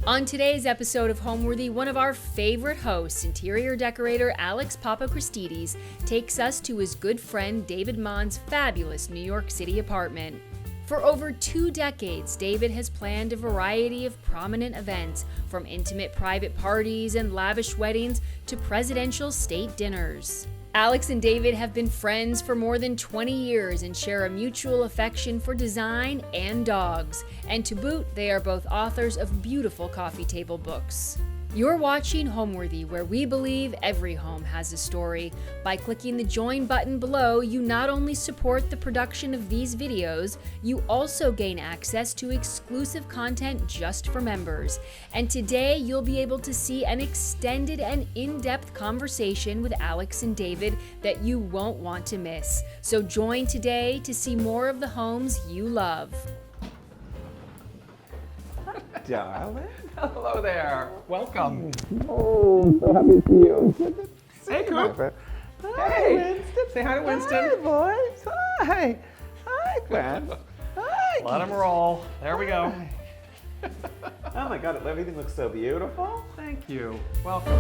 On today's episode of Homeworthy, one of our favorite hosts, interior decorator Alex Papachristidis, takes us to his good friend David Monn's fabulous New York City apartment. For over 2 decades, David has planned a variety of prominent events, from intimate private parties and lavish weddings to presidential state dinners. Alex and David have been friends for more than 20 years and share a mutual affection for design and dogs. And to boot, they are both authors of beautiful coffee table books. You're watching Homeworthy, where we believe every home has a story. By clicking the join button below, you not only support the production of these videos, you also gain access to exclusive content just for members. And today, you'll be able to see an extended and in-depth conversation with Alex and David that you won't want to miss. So join today to see more of the homes you love. Darling. Hello there. Welcome. Oh, I'm so happy to see you. Hey, Coop. Hey, Winston. Say hi to Winston. Hi, boys. Hi. Hi, Gwen. Hi. Let him roll. There we go. Oh my God, everything looks so beautiful. Thank you. Welcome.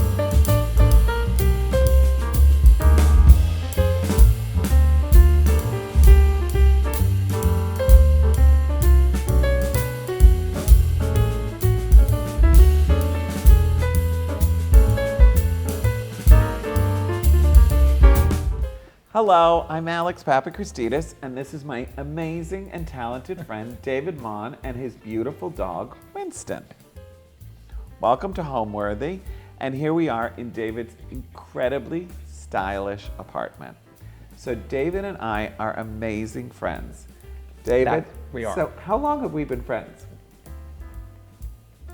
Hello, I'm Alex Papachristidis, and this is my amazing and talented friend David Monn and his beautiful dog, Winston. Welcome to Homeworthy, and here we are in David's incredibly stylish apartment. So David and I are amazing friends. David, we are. So how long have we been friends?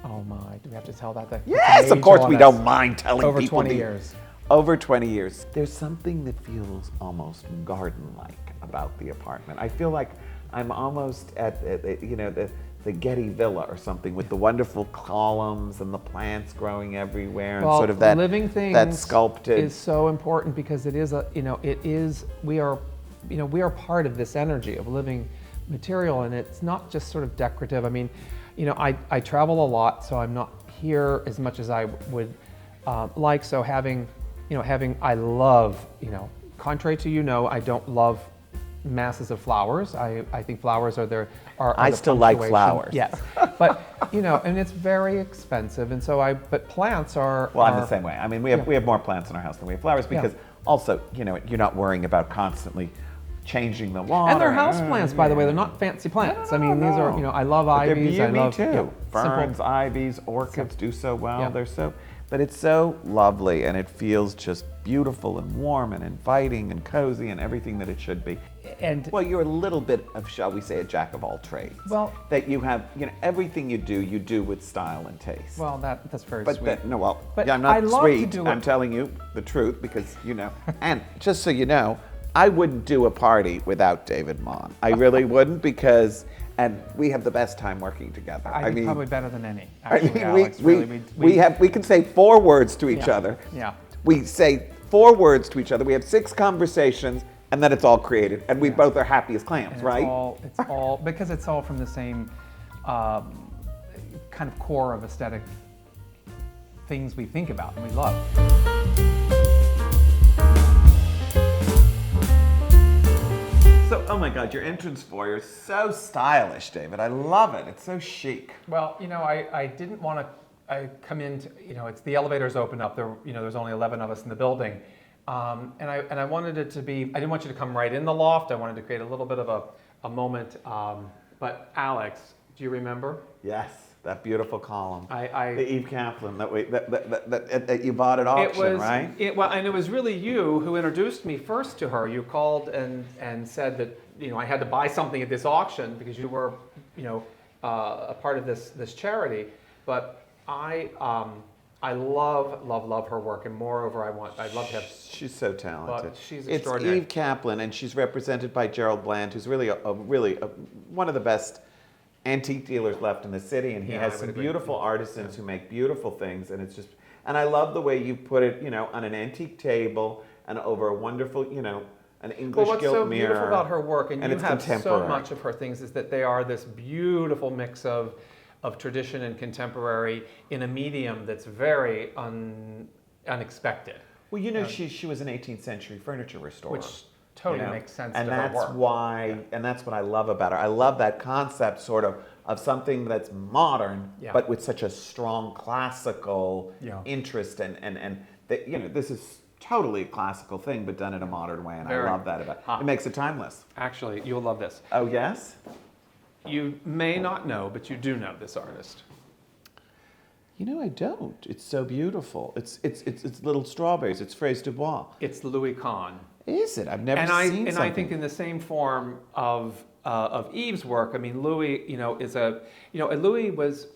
Oh my, do we have to tell that? Yes, of course we don't mind telling Over people. 20 years. Over 20 years. There's something that feels almost garden-like about the apartment. I feel like I'm almost at the Getty Villa or something, with the wonderful columns and the plants growing everywhere, and sort of that living things that sculpted is so important, because it is we are part of this energy of living material, and it's not just sort of decorative. I mean, I travel a lot, so I'm not here as much as I would like. So having I love, contrary to, I don't love masses of flowers. I think flowers are I still like flowers. Yes, but and it's very expensive, and so but plants are. Well, I'm the same way. I mean, we have more plants in our house than we have flowers, because also, you're not worrying about constantly changing the water. And they're house plants, by the way. They're not fancy plants. I mean, these are, I love ivies. They're I love too. Ferns, simple. ivies, orchids do so well. Yeah. They're so, but it's so lovely, and it feels just beautiful and warm and inviting and cozy and everything that it should be. And well, you're a little bit of, shall we say, a jack of all trades. Well, that you have, everything you do with style and taste. Well, that's very but sweet. But I'm not sweet. I'm telling you the truth, because and just so you know, I wouldn't do a party without David Monn. I really wouldn't, because and we have the best time working together. I mean, probably better than any. I Actually, mean, Alex, we can say 4 words to each other. Yeah. We say 4 words to each other. We have 6 conversations, and then it's all created, and we both are happy as clams, And right? It's all because it's all from the same kind of core of aesthetic things we think about and we love. So, oh my God, your entrance foyer is so stylish, David. I love it. It's so chic. Well, I didn't want to. I come in, it's the elevators open up. There's only 11 of us in the building, and I wanted it to be. I didn't want you to come right in the loft. I wanted to create a little bit of a moment. But Alex, do you remember? Yes, that beautiful column. The Eve Kaplan that you bought at auction, right? And it was really you who introduced me first to her. You called and said that I had to buy something at this auction because you were a part of this charity. But I love her work, and moreover, I'd love to have. She's so talented. But she's extraordinary. It's Eve Kaplan, and she's represented by Gerald Bland, who's really one of the best antique dealers left in the city, and he has some beautiful artisans who make beautiful things, and it's just. And I love the way you put it, on an antique table and over a wonderful, an English what's gilt so mirror. beautiful about her work, and you it's have so contemporary. much of her things, is that they are this beautiful mix of of tradition and contemporary in a medium that's very unexpected. Well, you know, she was an 18th century furniture restorer. Which totally makes sense and to her that's work. why, and that's what I love about her. I love that concept sort of something that's modern, but with such a strong classical interest and that, you know, this is totally a classical thing, but done in a modern way, and I love that about it. It makes it timeless. Actually, you'll love this. Oh, yes? You may not know, but you do know this artist. You know, I don't. It's so beautiful. It's little strawberries. It's Fraise du Bois. It's Louis Kahn. Is it? I've never seen something. And I think in the same form of Yves' work. I mean, Louis, Louis was,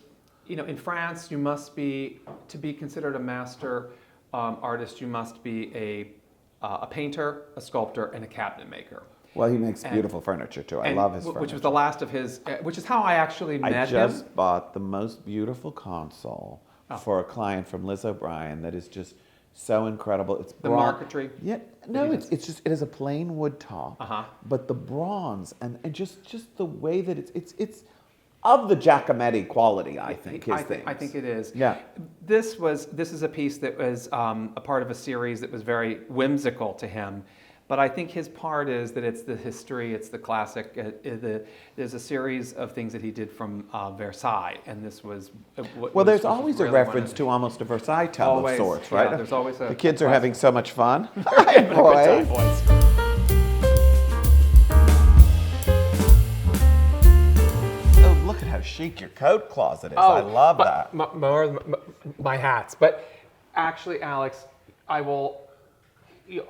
in France, you must be, to be considered a master artist, you must be a painter, a sculptor, and a cabinet maker. Well, he makes beautiful furniture too. I love his furniture. Which was the last of his, which is how I actually met him. I just bought the most beautiful console for a client from Liz O'Brien that is just so incredible. It's the marquetry. Yeah, no, it is a plain wood top, but the bronze and just the way that it's of the Giacometti quality. I think I think it is. Yeah. This is a piece that was a part of a series that was very whimsical to him. But I think his part is that it's the history, it's the classic. There's a series of things that he did from Versailles, and this was. There's always a reference to almost a Versailles tub of sorts, right? Yeah, there's always the kids are having so much fun. Hi, boys. Oh, look at how chic your coat closet is. I love that. My hats, but actually, Alex,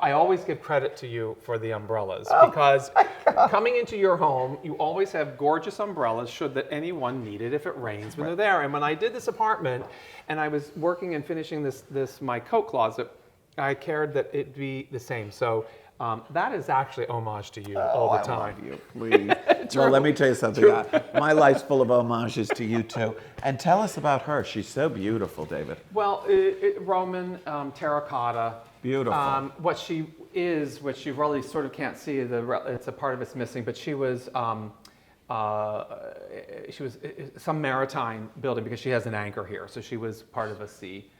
I always give credit to you for the umbrellas because coming into your home, you always have gorgeous umbrellas should that anyone need it if it rains when they're there. And when I did this apartment and I was working and finishing my coat closet, I cared that it be the same. So that is actually homage to you all the time. I love you, please. Well, let me tell you something. My life's full of homages to you too. And tell us about her. She's so beautiful, David. Well, Roman terracotta. Beautiful. What she really sort of can't see, it's a part of it's missing, but she was some maritime building because she has an anchor here, so she was part of a sea.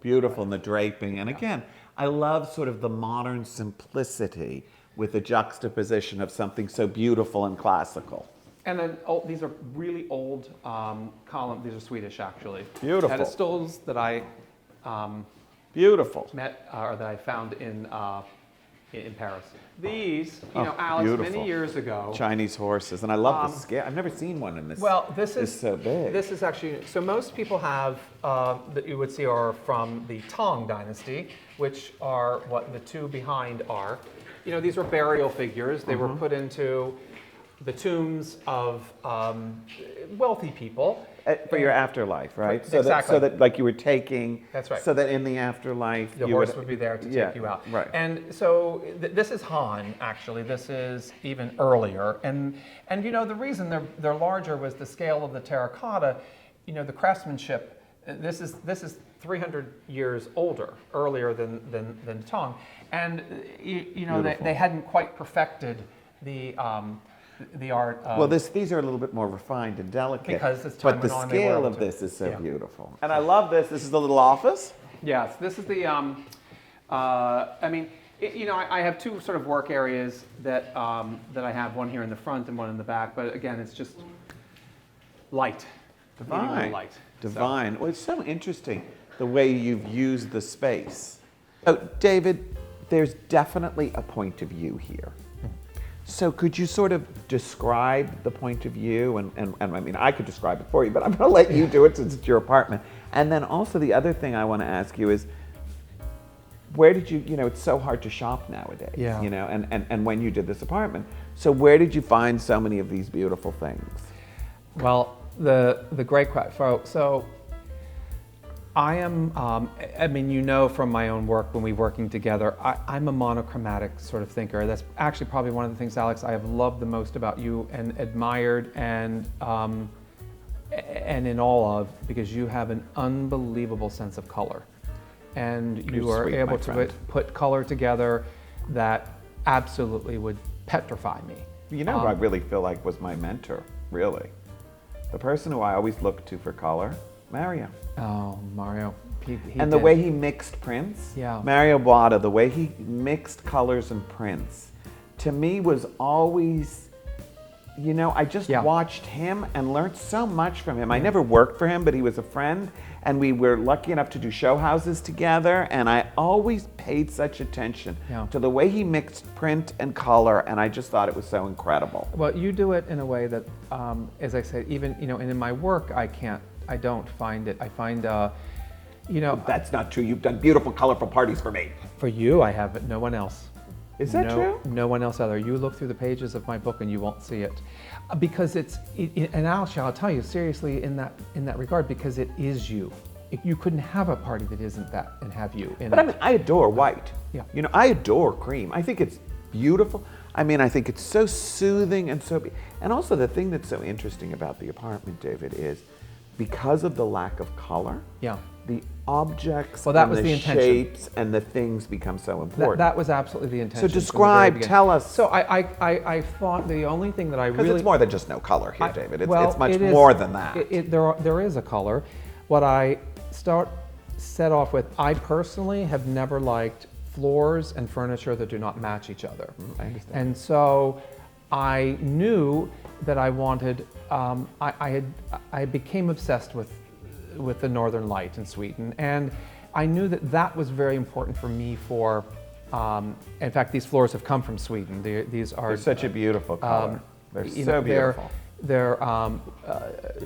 Beautiful, and the draping. And again, I love sort of the modern simplicity with the juxtaposition of something so beautiful and classical. And then these are really old columns. These are Swedish, actually. Beautiful. Pedestals that I beautiful. met or that I found in Paris. These, Alex, beautiful. many years ago. Chinese horses, and I love the scale. I've never seen one in this. Well, this is so big. This is actually so. Most people have that you would see are from the Tang Dynasty, which are what the two behind are. These were burial figures. They were put into the tombs of wealthy people. For your afterlife, right? Exactly. So that like you were taking. That's right. So that in the afterlife, the horse would be there to take you out. Right. And so this is Han. Actually, this is even earlier. And the reason they're larger was the scale of the terracotta. The craftsmanship. This is 300 years earlier than Tang, and they hadn't quite perfected the art. Well, these are a little bit more refined and delicate. Because as time but the went on, they were scale able of to- this is so beautiful. And I love this. This is the little office. Yes, this is the. I have two sort of work areas that I have, one here in the front and one in the back. But again, it's just light. Divine. Light. Divine. Well, it's so interesting the way you've used the space. Oh, David, there's definitely a point of view here. So could you sort of describe the point of view? And I mean, I could describe it for you, but I'm going to let you do it since it's your apartment. And then also the other thing I want to ask you is, where did you, it's so hard to shop nowadays, and when you did this apartment. So where did you find so many of these beautiful things? Well, the great question. So I am, from my own work when we're working together, I'm a monochromatic sort of thinker. That's actually probably one of the things, Alex, I have loved the most about you and admired and in awe of, because you have an unbelievable sense of color. And you are able to put color together that absolutely would petrify me. I really feel like was my mentor, really. the person who I always look to for color, Mario. Oh, Mario. He And the did. way he mixed prints, Yeah. Mario Botta, the way he mixed colors and prints, to me was always, you know, I just Yeah. watched him and learned so much from him. I never worked for him, but he was a friend, and we were lucky enough to do show houses together, and I always paid such attention Yeah. to the way he mixed print and color, and I just thought it was so incredible. Well, you do it in a way that, as I said, even, you know, and in my work, I don't find it. I find, you know, That's not true. You've done beautiful, colorful parties for me. for you, I have it. No one else. Is that true? No one else out there. You look through the pages of my book and you won't see it, because and I'll tell you seriously in that regard, because it is you. You couldn't have a party that isn't that and have you in But I it. mean, I adore white. Yeah. You know, I adore cream. I think it's beautiful. I mean, I think it's so soothing and and also the thing that's so interesting about the apartment, David, is because of the lack of color, Yeah. the objects Well, that and was the intention. shapes and the things become so important. That was absolutely the intention. So from the very describe, beginning. tell us. So I thought the only thing that I Because really it's more than just no color here, David. It's, well, it's much it is- more than that. There is a color. What I set off with, I personally have never liked floors and furniture that do not match each other. I understand. And so I knew that I wanted, I became obsessed with the Northern Light in Sweden. And I knew that that was very important for me for, in fact, these floors have come from Sweden. These are They're such a beautiful color. They're you so know, beautiful. They're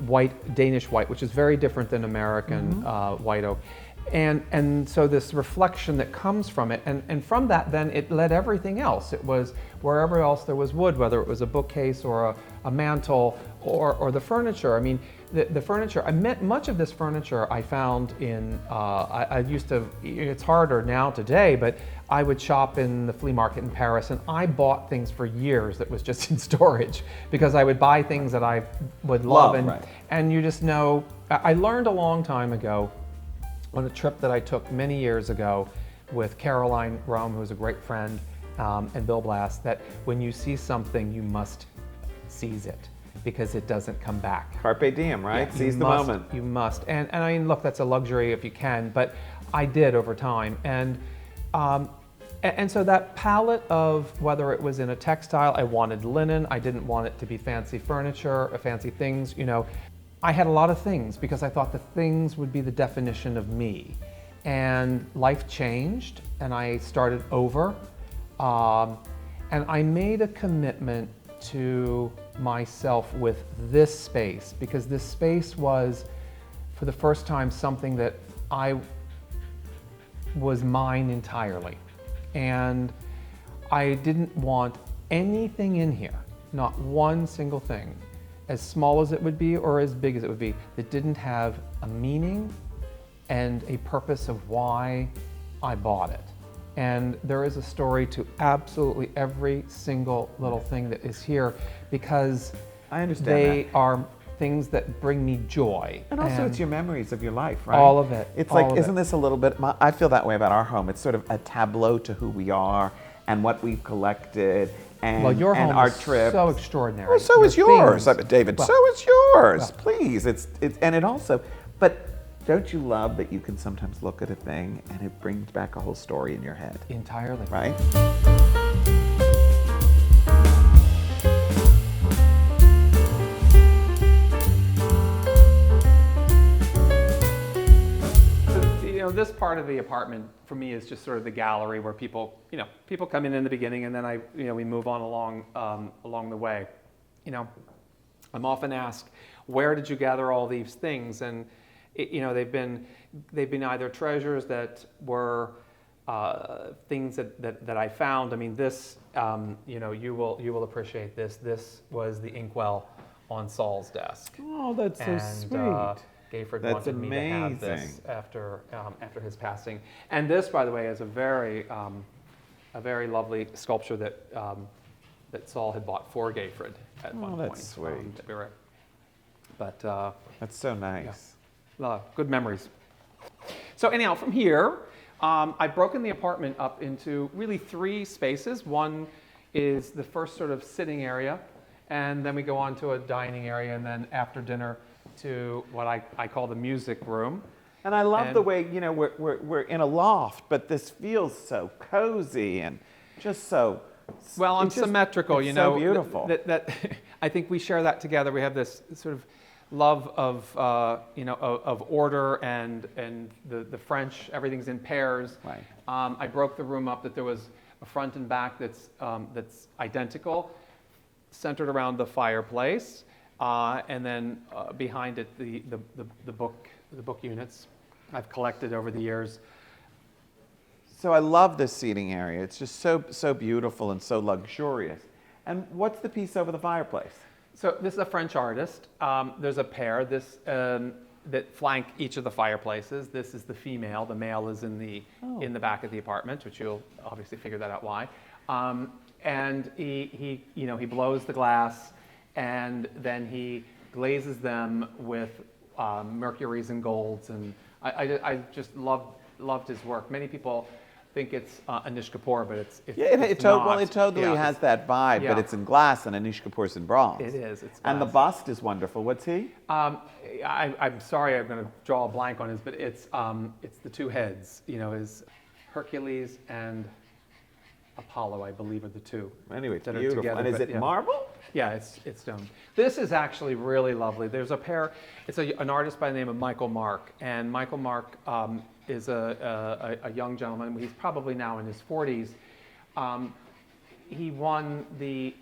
white, Danish white, which is very different than American white oak. And so this reflection that comes from it, and from that then it led everything else. It was wherever else there was wood, whether it was a bookcase or a mantle or the furniture. I mean, the furniture, much of this furniture I found in, I used to, it's harder now today, but I would shop in the flea market in Paris, and I bought things for years that was just in storage because I would buy things that I would love. Right. And you just know, I learned a long time ago on a trip that I took many years ago with Caroline Rome, who was a great friend, and Bill Blass, that when you see something, you must seize it because it doesn't come back. Carpe diem, right? Yeah, Seize the moment. You must. And I mean, look, that's a luxury if you can, but I did over time. And so that palette of whether it was in a textile, I wanted linen, I didn't want it to be fancy furniture or fancy things, you know. I had a lot of things because I thought the things would be the definition of me. And life changed and I started over. And I made a commitment to myself with this space because this space was, for the first time, something that I was mine entirely. And I didn't want anything in here, not one single thing, as small as it would be or as big as it would be, that didn't have a meaning and a purpose of why I bought it. And there is a story to absolutely every single little thing that is here because I understand they that. are things that bring me joy. And also it's your memories of your life, right? All of it, It's all like, of isn't it. this a little bit, I feel that way about our home. It's sort of a tableau to who we are and what we've collected and, Well, your and home our is trips. so extraordinary. Oh, so Your is yours, things- David. well, so is yours. well. Please. It's and it also, but don't you love that you can sometimes look at a thing and it brings back a whole story in your head, entirely. right? So, this part of the apartment for me is just sort of the gallery where people come in the beginning, and then we move on along the way. I'm often asked, where did you gather all these things? And they've been either treasures that were things that I found. I mean, this you will appreciate this. This was the inkwell on Saul's desk. Oh, that's so And, sweet. Gayford That's wanted me to have this amazing. after his passing. And this, by the way, is a very lovely sculpture that Saul had bought for Gayford at one point. that's sweet. That we were- But That's so nice. good memories. So anyhow, from here, I've broken the apartment up into really three spaces. One is the first sort of sitting area, And then we go on to a dining area, and then after dinner to what I call the music room. And I love And- the way, we're in a loft, but this feels so cozy and just so... Well, I'm it's just- symmetrical, it's you know. so beautiful. That I think we share that together. We have this sort of love of of order and the French. Everything's in pairs. Right. I broke the room up that there was a front and back that's identical, centered around the fireplace, and then behind it the book units I've collected over the years. So I love this seating area. It's just so beautiful and so luxurious. And what's the piece over the fireplace? So this is a French artist. There's a pair that flank each of the fireplaces. This is the female. The male is in the back of the apartment, which you'll obviously figure that out why. And he blows the glass, and then he glazes them with mercuries and golds. And I just loved his work. Many people think it's Anish Kapoor, but it's not. Well, it totally has that vibe, yeah. but it's in glass and Anish Kapoor's in bronze. It is. It's And the glass. bust is wonderful. What's he? I'm sorry, I'm going to draw a blank on his, but it's the two heads. Is Hercules and Apollo, I believe, are the two. Anyway, it's that are beautiful. together, And is but it yeah. marble? Yeah, it's stone. This is actually really lovely. There's a pair. It's an artist by the name of Michael Mark, and Michael Mark is a young gentleman. He's probably now in his 40s. He won the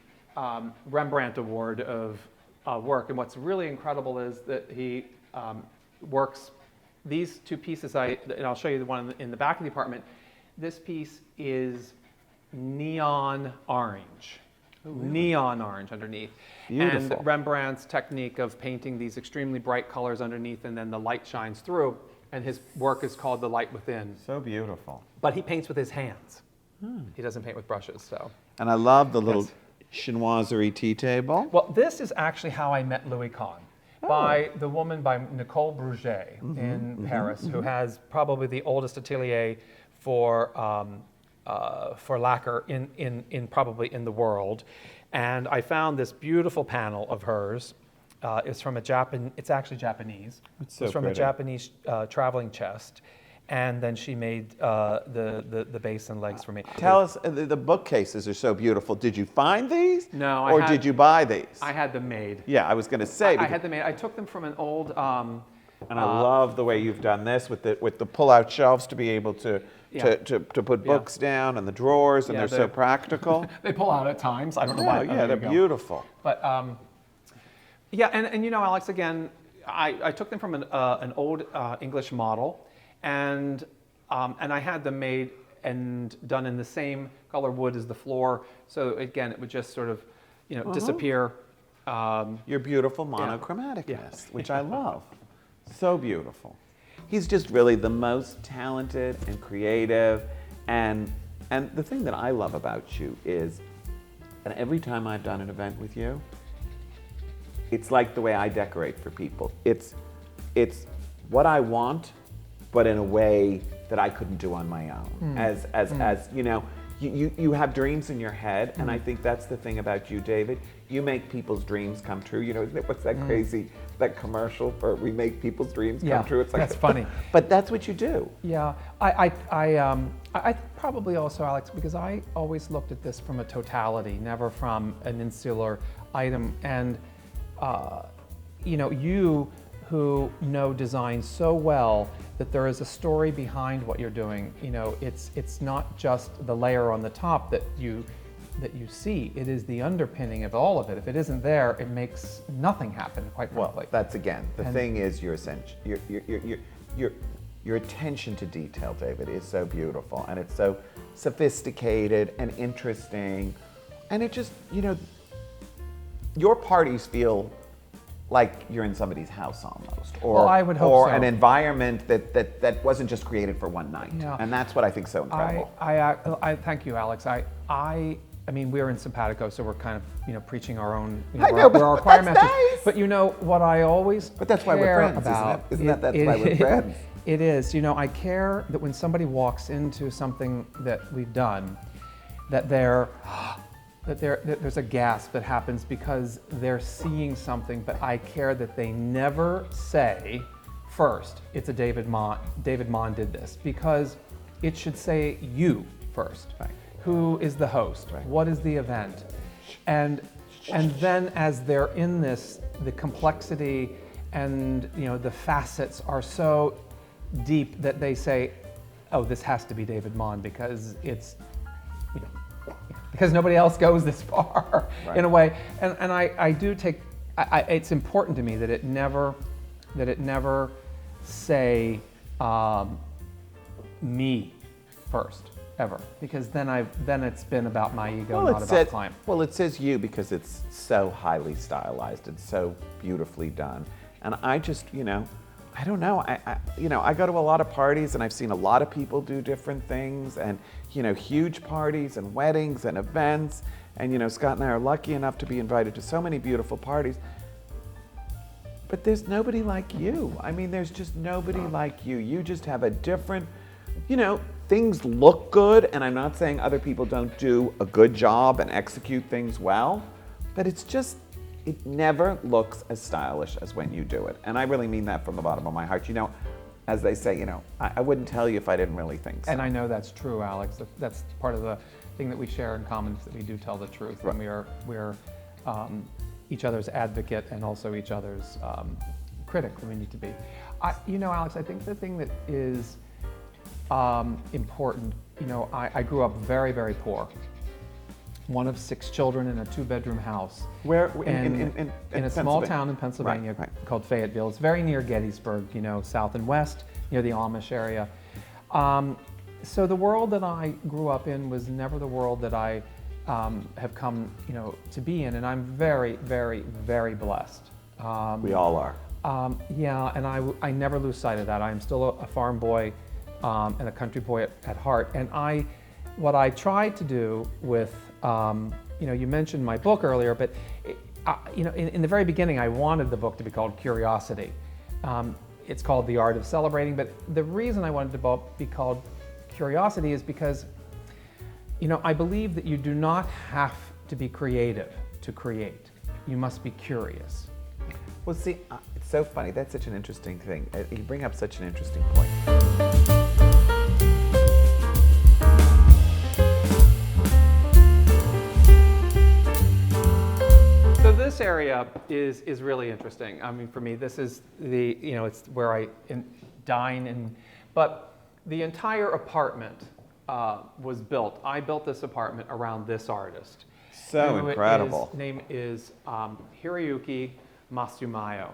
Rembrandt Award of work, and what's really incredible is that he works these two pieces. And I'll show you the one in the back of the apartment. This piece is neon orange. Neon orange underneath. Beautiful. And Rembrandt's technique of painting these extremely bright colors underneath, and then the light shines through, and his work is called The Light Within. So beautiful. But he paints with his hands. He doesn't paint with brushes, so. And I love the little Yes. chinoiserie tea table. Well, this is actually how I met Louis Kahn, by Nicole Bruget in Paris, who has probably the oldest atelier for lacquer in probably in the world. And I found this beautiful panel of hers. It's from it's actually Japanese. It's so from pretty. a Japanese traveling chest. And then she made the base and legs for me. Tell us, the bookcases are so beautiful. Did you find these? No, Or did you buy these? I had them made. Yeah, I was going to say. I had them made. I took them from an old. And I love the way you've done this with the pull-out shelves to be able to put books down and the drawers, and Yeah, they're so practical. They pull out at times. I don't know why. Yeah, Oh, there they're you go. beautiful. But yeah, and Alex, again, I took them from an old English model, and I had them made and done in the same color wood as the floor. So again, it would just sort of, disappear. Your beautiful monochromaticness, which I love. So beautiful. He's just really the most talented and creative, and the thing that I love about you is, and every time I've done an event with you, it's like the way I decorate for people. It's what I want, but in a way that I couldn't do on my own. As you have dreams in your head, and I think that's the thing about you, David. You make people's dreams come true. What's that crazy, that commercial for we make people's dreams come true? It's like, that's funny. But that's what you do. Yeah, I probably also, Alex, because I always looked at this from a totality, never from an insular item. And you who know design so well that there is a story behind what you're doing. It's not just the layer on the top that you see. It is the underpinning of all of it. If it isn't there, it makes nothing happen, quite frankly. Well, that's again the thing is your attention to detail, David, is so beautiful, and it's so sophisticated and interesting, and it just your parties feel like you're in somebody's house almost, or I would hope or so. an environment that wasn't just created for one night, Yeah. and that's what I think is so incredible. I thank you, Alex. I mean, we're in simpatico, so we're kind of preaching our own. I know, we're our but choir that's masters. nice. But what I always But that's why we're care friends, isn't it? about, Isn't that that's why we're friends? It is. I care that when somebody walks into something that we've done, that they're, that there's a gasp that happens because they're seeing something, but I care that they never say first, it's a David Monn. David Monn did this, because it should say you first. Right. Who is the host? Right. What is the event? And then as they're in this, the complexity and the facets are so deep that they say, oh, this has to be David Monn because it's, because nobody else goes this far, right, in a way. And I do take, it's important to me that it never say me first, ever, because then it's been about my ego, not about client. Well, it says you because it's so highly stylized and so beautifully done. And I just, I don't know. I go to a lot of parties and I've seen a lot of people do different things, and huge parties and weddings and events. And Scott and I are lucky enough to be invited to so many beautiful parties. But there's nobody like you. I mean, there's just nobody like you. You just have a different, things look good, and I'm not saying other people don't do a good job and execute things well, but it's just, it never looks as stylish as when you do it. And I really mean that from the bottom of my heart. As they say, I wouldn't tell you if I didn't really think so. And I know that's true, Alex. That's part of the thing that we share in common, is that we do tell the truth. Right. And we're each other's advocate and also each other's critic when we need to be. Alex, I think the thing that is important, I grew up very, very poor. One of 6 children in a 2-bedroom house. Where? In a small town in Pennsylvania, right. Called Fayetteville. It's very near Gettysburg, south and west, near the Amish area. So the world that I grew up in was never the world that I have come, to be in, and I'm very, very, very blessed. We all are. Yeah, and I never lose sight of that. I am still a farm boy and a country boy at heart. And what I tried to do with, you mentioned my book earlier, but in the very beginning, I wanted the book to be called Curiosity. It's called The Art of Celebrating, but the reason I wanted the book be called Curiosity is because, I believe that you do not have to be creative to create. You must be curious. Well, see, it's so funny. That's such an interesting thing. You bring up such an interesting point. So this area is really interesting. I mean, for me, this is it's where I dine, but the entire apartment was built. I built this apartment around this artist. So incredible. His name is Hiroyuki Matsumayo.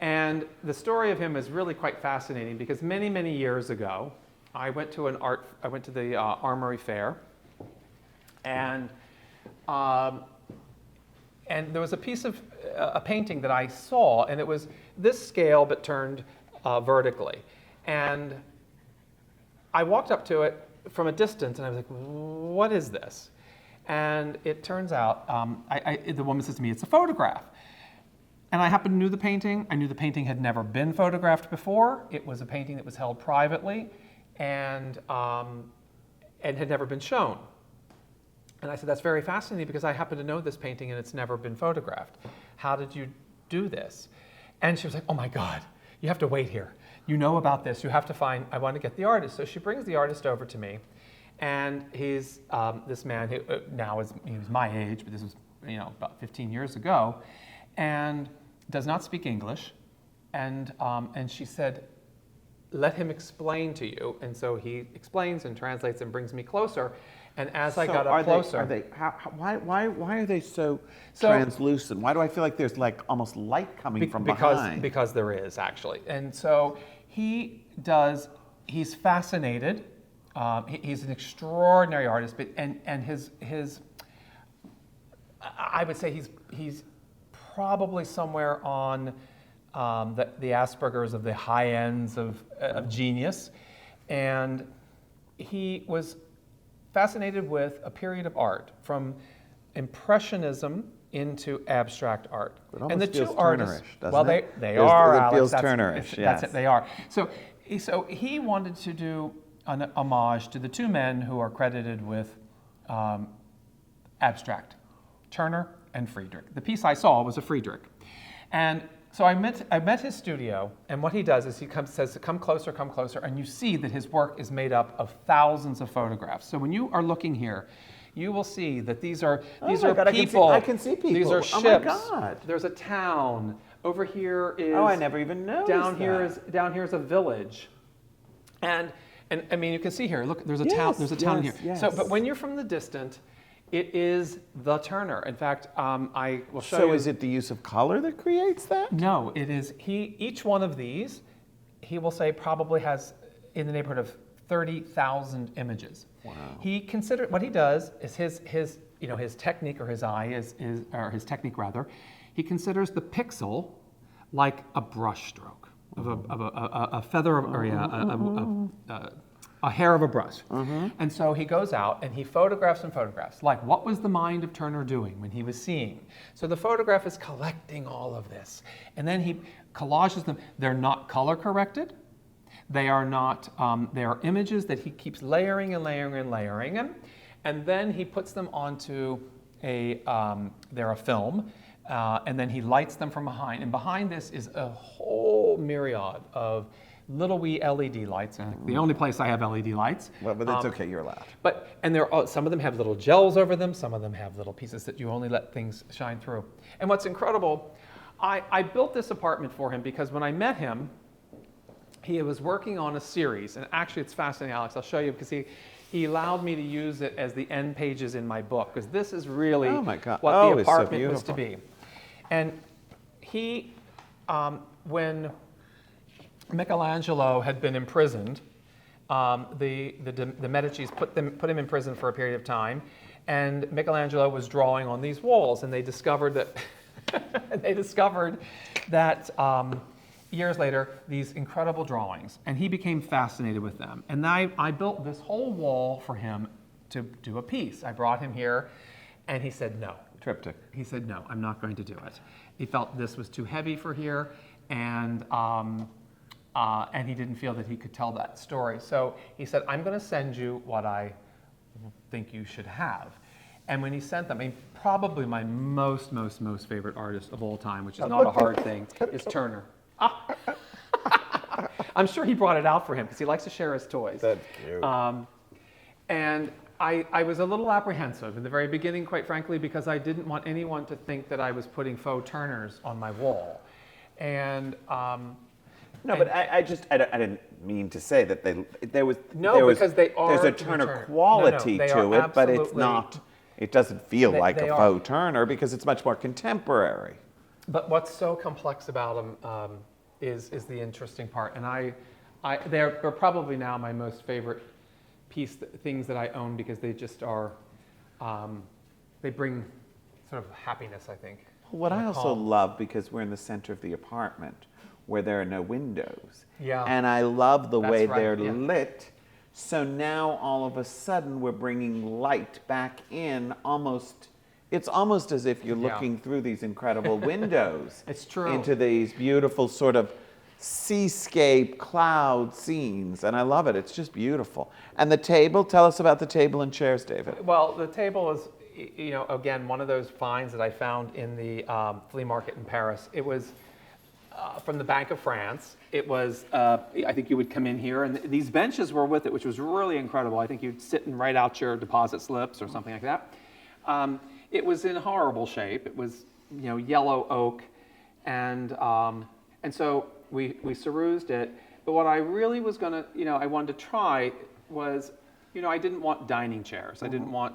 And the story of him is really quite fascinating because many, many years ago, I went to the Armory Fair, and there was a piece of a painting that I saw, and it was this scale but turned vertically. And I walked up to it from a distance, and I was like, what is this? And it turns out, the woman says to me, it's a photograph. And I happened to know the painting. I knew the painting had never been photographed before. It was a painting that was held privately and had never been shown. And I said, that's very fascinating because I happen to know this painting and it's never been photographed. How did you do this? And she was like, oh my God, you have to wait here. You know about this, you have to find, I want to get the artist. So she brings the artist over to me, and he's this man who he was my age, but this was about 15 years ago, and does not speak English. And she said, let him explain to you. And so he explains and translates and brings me closer. And as I got up closer, why are they so translucent? Why do I feel like there's like almost light coming from behind? Because there is actually. And so he's fascinated. He's an extraordinary artist, but and his I would say he's probably somewhere on the Asperger's of the high ends of genius, and he was fascinated with a period of art from Impressionism into abstract art. And the two artists, well, it? they are. It Alex, feels Turnerish. That's it. They are. So he wanted to do an homage to the two men who are credited with abstract. Turner and Friedrich. The piece I saw was a Friedrich. And so I met his studio, and what he does is he says, come closer, and you see that his work is made up of thousands of photographs. So when you are looking here, you will see that these are God, people. I can see people. These are ships. Oh my God. There's a town. Over here is. Oh, I never even noticed down that. Down here is a village, and I mean you can see here. Look, there's a town. There's a town here. Yes. So, but when you're from the distant, it is the Turner. In fact, I will show you. So is it the use of color that creates that? No, it is each one of these, he will say probably has in the neighborhood of 30,000 images. Wow. What he does is his technique or his eye or his technique rather, he considers the pixel like a brush stroke of a feather or a hair of a brush. And so he goes out and he photographs and photographs. Like, what was the mind of Turner doing when he was seeing? So the photograph is collecting all of this. And then he collages them. They're not color corrected. They are not, they are images that he keeps layering and layering and layering. And then he puts them onto they're a film. And then he lights them from behind. And behind this is a whole myriad of little wee LED lights. The only place I have LED lights. Well, but it's okay, you're allowed. And some of them have little gels over them. Some of them have little pieces that you only let things shine through. And what's incredible, I built this apartment for him because when I met him, he was working on a series. And actually, it's fascinating, Alex. I'll show you because he allowed me to use it as the end pages in my book because this is really what the apartment was to be. And he, when Michelangelo had been imprisoned, the Medicis put him in prison for a period of time, and Michelangelo was drawing on these walls, and they discovered that years later these incredible drawings, and he became fascinated with them. And I built this whole wall for him to do a piece. I brought him here, and he said no. Triptych. He said no, I'm not going to do it. He felt this was too heavy for here, and he didn't feel that he could tell that story. So he said, I'm going to send you what I think you should have. And when he sent them, probably my most favorite artist of all time, which is not a hard thing, is Turner. I'm sure he brought it out for him because he likes to share his toys. That's cute. And I was a little apprehensive in the very beginning, quite frankly, because I didn't want anyone to think that I was putting faux Turners on my wall. And but I didn't mean to say that because they are. There's a Turner quality to it, but it's not. It doesn't feel like a faux Turner because it's much more contemporary. But what's so complex about them is the interesting part, and they're probably now my most favorite things that I own because they just are. They bring sort of happiness, I think. What I also love, because we're in the center of the apartment where there are no windows. Yeah. And I love the way they're yeah. lit. So now all of a sudden we're bringing light back in it's almost as if you're looking through these incredible windows. It's true. Into these beautiful sort of seascape cloud scenes. And I love it. It's just beautiful. And the table, tell us about the table and chairs, David. Well, the table is, again, one of those finds that I found in the flea market in Paris. It was from the Bank of France. It was, I think you would come in here, and these benches were with it, which was really incredible. I think you'd sit and write out your deposit slips or something like that. It was in horrible shape. It was, yellow oak, and so we cerused it. But what I really was gonna, I wanted to try was, I didn't want dining chairs. I didn't want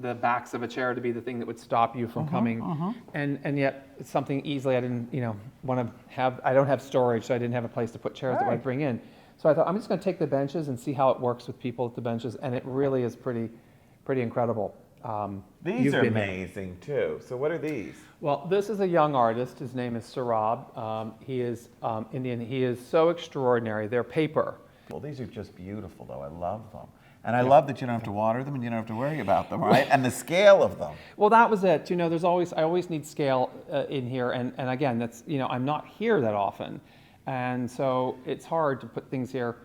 the backs of a chair to be the thing that would stop you from coming. And yet it's something easily I didn't, want to have. I don't have storage, so I didn't have a place to put chairs that I'd bring in. So I thought, I'm just going to take the benches and see how it works with people at the benches, and it really is pretty incredible. These are amazing too. So what are these? Well, this is a young artist. His name is Sarab. He is Indian. He is so extraordinary. They're paper. Well, these are just beautiful, though. I love them. And I love that you don't have to water them and you don't have to worry about them, right? And the scale of them. Well, that was it. I always need scale in here. And again, that's, I'm not here that often. And so it's hard to put things here.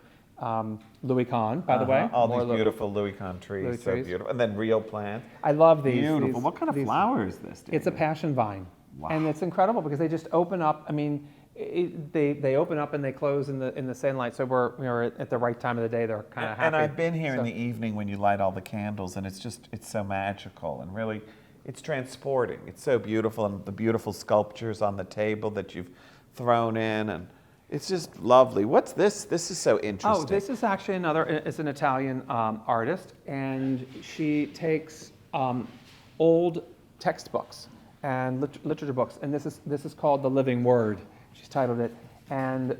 Louis Kahn, by the way. All More these beautiful Louis Kahn trees, Louis so trees. beautiful. And then real plants. I love these. Beautiful. What kind of flower is this, David? It's a passion vine. Wow. And it's incredible because they just open up. I mean, they open up and they close in the sunlight. So we're at the right time of the day. They're kind of happy. And I've been here in the evening when you light all the candles, and it's so magical and really, it's transporting. It's so beautiful, and the beautiful sculptures on the table that you've thrown in, and it's just lovely. What's this? This is so interesting. Oh, this is actually it's an Italian artist, and she takes old textbooks and literature books, and this is called The Living Word. She's titled it, and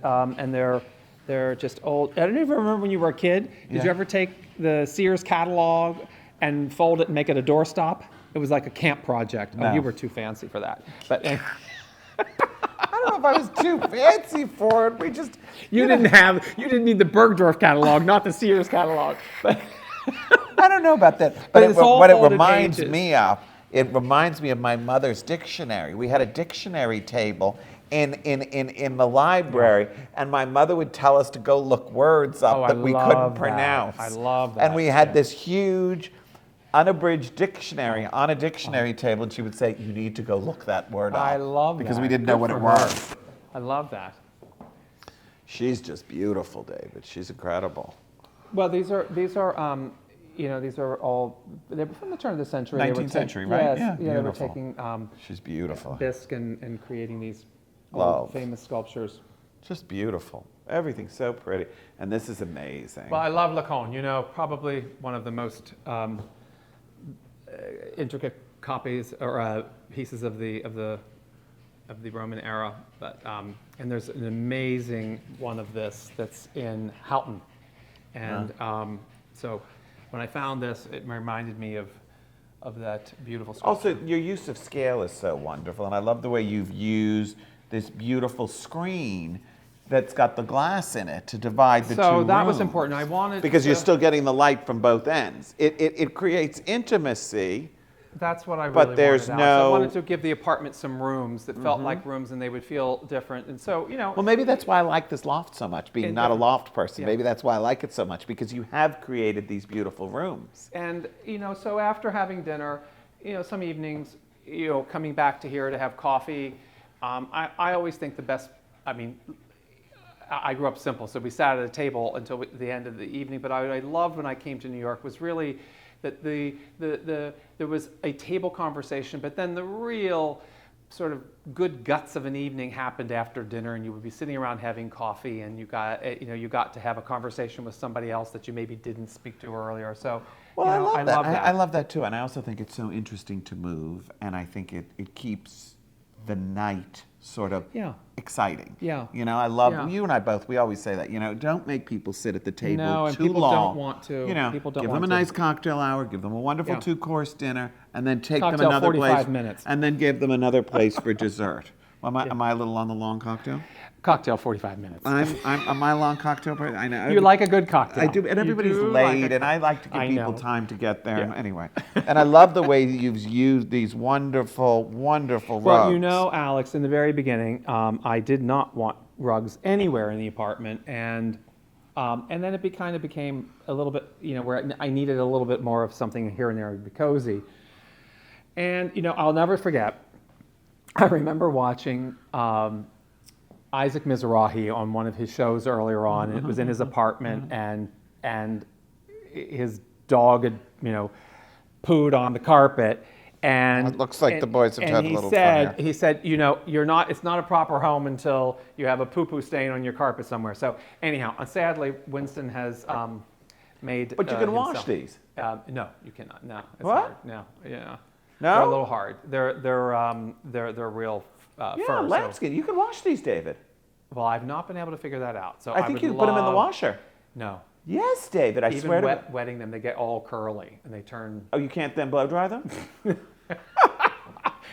they're just old. I don't even remember when you were a kid. Did you ever take the Sears catalog and fold it and make it a doorstop? It was like a camp project. No. Oh, you were too fancy for that. But I don't know if I was too fancy for it. We just you didn't need the Bergdorf catalog, not the Sears catalog. But I don't know about that. But it's all what it folded reminds pages. me of, it reminds me of my mother's dictionary. We had a dictionary table in the library, and my mother would tell us to go look words up that we couldn't pronounce. I love that. And we had this huge unabridged dictionary on a dictionary table, and she would say, "You need to go look that word up." I love that. Because we didn't know what it Good for was. her. I love that. She's just beautiful, David. She's incredible. Well, these are all they're from the turn of the century. 19th century, right? Yes, Yeah, they were beautiful. taking She's beautiful. bisque and creating these Love. old famous sculptures. Just beautiful. Everything's so pretty. And this is amazing. Well, I love Lacan. Probably one of the most intricate copies or pieces of the Roman era. But and there's an amazing one of this that's in Houghton, and so when I found this, it reminded me of that beautiful sculpture. Also, your use of scale is so wonderful, and I love the way you've used this beautiful screen that's got the glass in it to divide the two rooms. So that was important. I wanted because you're still getting the light from both ends. It creates intimacy. That's what I really But there's wanted, Alex. I no- wanted to give the apartment some rooms that felt like rooms, and they would feel different. And so, Well, maybe that's why I like this loft so much, being not a loft person. Yeah. Maybe that's why I like it so much, because you have created these beautiful rooms. And so after having dinner, some evenings, coming back to here to have coffee, I always think the best. I mean, I grew up simple, so we sat at a table until the end of the evening. But I loved when I came to New York was really that there was a table conversation, but then the real sort of good guts of an evening happened after dinner, and you would be sitting around having coffee, and you got to have a conversation with somebody else that you maybe didn't speak to earlier. So, Well, I love that. love that. I love that too, and I also think it's so interesting to move, and I think it keeps the night sort of exciting. Yeah. I love Yeah. you and I both. We always say that. Don't make people sit at the table No, and too people long. don't want to. People don't give want them a to. nice cocktail hour, give them a wonderful Yeah. 2-course dinner, and then take them Cocktail, another 45 place, minutes. and then give them another place for dessert. Am I a little on the long cocktail? Cocktail, 45 minutes. Am I a long cocktail person? I know. You like a good cocktail. I do, and everybody's You do late, like and I like to give I people know. time to get there. Yeah. Anyway, and I love the way you've used these wonderful, wonderful Well, rugs. Alex, in the very beginning, I did not want rugs anywhere in the apartment, and then it kind of became a little bit, where I needed a little bit more of something here and there to be cozy. And I'll never forget. I remember watching Isaac Mizrahi on one of his shows earlier on, and it was in his apartment, and his dog had pooed on the carpet, and It looks like the boys have had a little said, fun here. He said, it's not a proper home until you have a poo-poo stain on your carpet somewhere. So anyhow, sadly, Winston has made. But you can wash himself- these. No, you cannot. No. It's What? hard. No. Yeah. No? They're a little hard. They're real Yeah, fur. so- lambskin. You can wash these, David. Well, I've not been able to figure that out. So I think would you put them in the love- washer. No. Yes, David. I Even swear to. wetting them, they get all curly and they turn. Oh, you can't then blow dry them.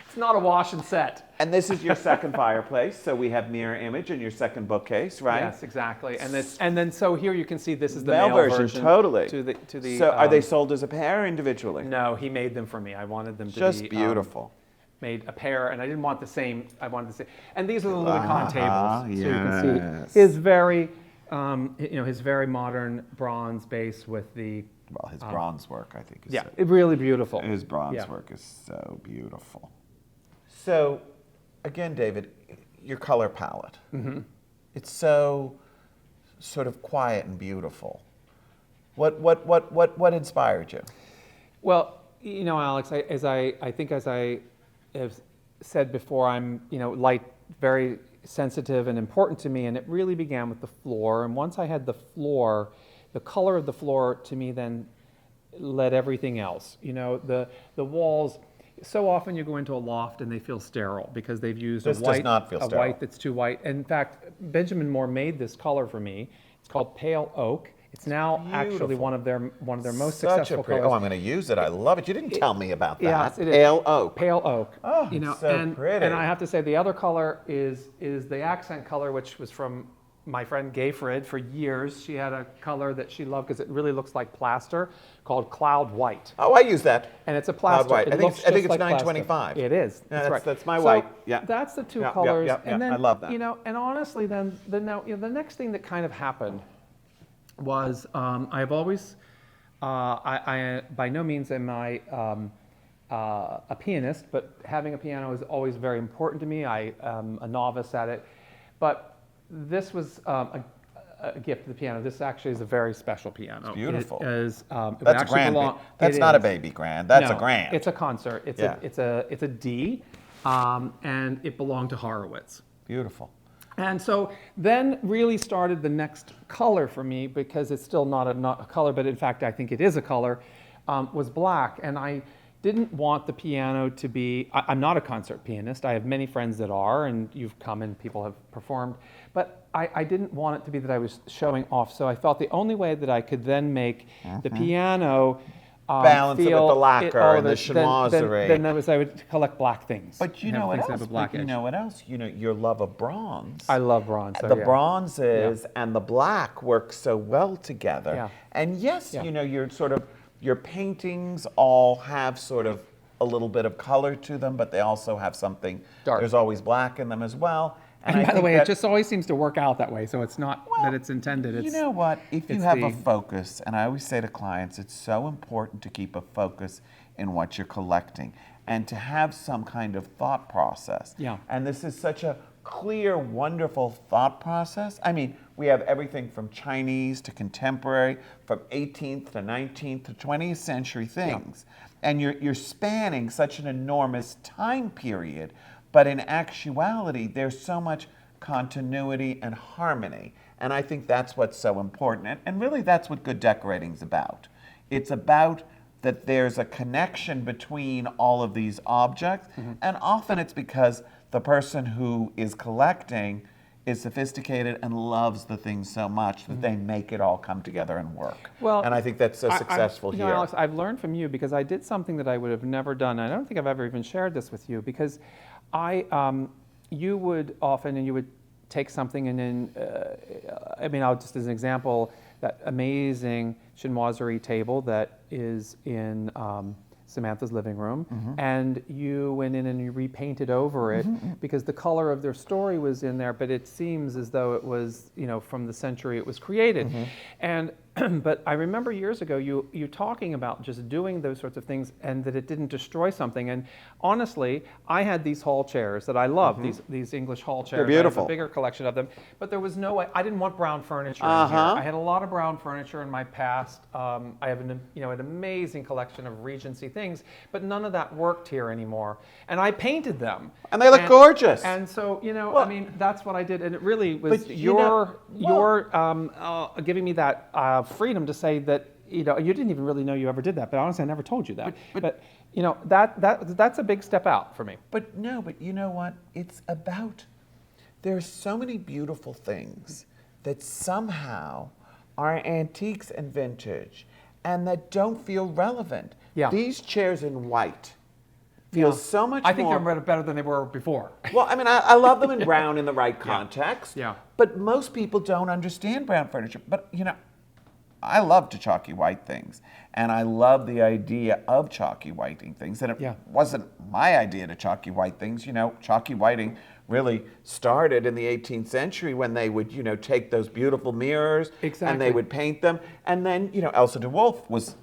It's not a wash and set. And this is your second fireplace, so we have mirror image in your second bookcase, right? Yes, exactly. And then so here you can see this is the Male male version, totally. To the. So are they sold as a pair or individually? No, he made them for me. I wanted them to Just be beautiful. made a pair, and I didn't want the same. I wanted the same. And these are the Louis Kahn tables, so you can yes. see his very His very modern bronze base with the Well, his bronze work, I think, is really beautiful. his bronze work is so beautiful. So, again, David, your color palette. It's so sort of quiet and beautiful. What inspired you? Well, Alex, as I have said before, I'm light very sensitive and important to me, and it really began with the floor. And once I had the floor, the color of the floor to me then led everything else. The walls. So often you go into a loft and they feel sterile because they've used This does not feel sterile. white that's too white. In fact, Benjamin Moore made this color for me. It's called pale oak. It's now actually one of their most successful colors. Oh, I'm going to use it. I love it. You didn't tell me about that. Yes, it is. Pale oak. Pale oak. Oh, so pretty. And I have to say the other color is the accent color, which was from my friend Gayfrid for years. She had a color that she loved because it really looks like plaster, called Cloud White. Oh, I use that. And it's a plaster. Cloud White. I think it's like 925. It is. Yeah, that's right. That's my white. Yeah. That's the two colors. Yeah, and then I love that. And honestly, then the next thing that kind of happened was I've always I by no means am I a pianist, but having a piano is always very important to me. I am a novice at it, but this was a gift to the piano. This actually is a very special piano. It's beautiful. It is, That's a grand. That's not a baby grand. That's a grand. It's a concert. It's a D, and it belonged to Horowitz. Beautiful. And so then really started the next color for me, because it's still not a color, but in fact I think it is a color, was black. And I didn't want the piano to be, I'm not a concert pianist. I have many friends that are, and you've come and people have performed. But I didn't want it to be that I was showing off. So I felt the only way that I could then make the piano balance it with the lacquer and the chinoiserie. Then I would collect black things. But you know what else? You know what else? Your love of bronze. I love bronze. So the bronzes and the black work so well together. Yeah. And yes, your paintings all have sort of a little bit of color to them, but they also have something dark. There's always black in them as well. And by the way, it just always seems to work out that way. So it's not that it's intended. You know what? If you have a focus, and I always say to clients, it's so important to keep a focus in what you're collecting and to have some kind of thought process. Yeah. And this is such a clear, wonderful thought process. I mean, we have everything from Chinese to contemporary, from 18th to 19th to 20th century things. Yeah. And you're spanning such an enormous time period. But in actuality, there's so much continuity and harmony. And I think that's what's so important. And really, that's what good decorating is about. It's about that there's a connection between all of these objects. And often it's because the person who is collecting is sophisticated and loves the thing so much that they make it all come together and work. Well, and I think that's so successful here. Alex, I've learned from you, because I did something that I would have never done. I don't think I've ever even shared this with you, because you would often, and you would take something and then, I'll just as an example, that amazing chinoiserie table that is in Samantha's living room, and you went in and you repainted over it because the color of their story was in there, but it seems as though it was, from the century it was created. And but I remember years ago you talking about just doing those sorts of things and that it didn't destroy something. And honestly, I had these hall chairs that I love, these English hall chairs. They're beautiful. I have a bigger collection of them, but there was no way. I didn't want brown furniture in here. I had a lot of brown furniture in my past. I have an amazing collection of Regency things, but none of that worked here anymore. And I painted them. And they look gorgeous. And so, that's what I did. And it really was your giving me that freedom to say that, you didn't even really know you ever did that, but honestly, I never told you that. But that's a big step out for me. But you know what? It's about, there's so many beautiful things that somehow are antiques and vintage and that don't feel relevant. Yeah. These chairs in white feel so much more. I think they're better than they were before. Well, I love them in brown in the right context. Yeah. But most people don't understand brown furniture. But, I love to chalky white things, and I love the idea of chalky whiting things. And it wasn't my idea to chalky white things. Chalky whiting really started in the 18th century when they would, take those beautiful mirrors and Exactly. they would paint them. And then, Elsa de Wolf was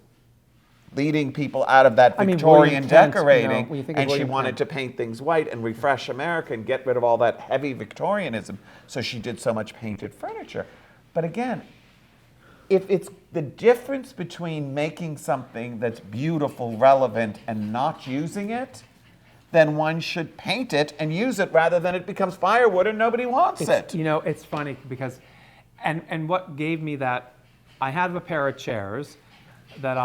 leading people out of that Victorian William Kent, decorating, when you think of and she William wanted Kent. to paint things white and refresh America and get rid of all that heavy Victorianism. So she did so much painted furniture. But again, if it's the difference between making something that's beautiful, relevant, and not using it, then one should paint it and use it rather than it becomes firewood and nobody wants it. It's funny because, and what gave me that, I had a pair of chairs that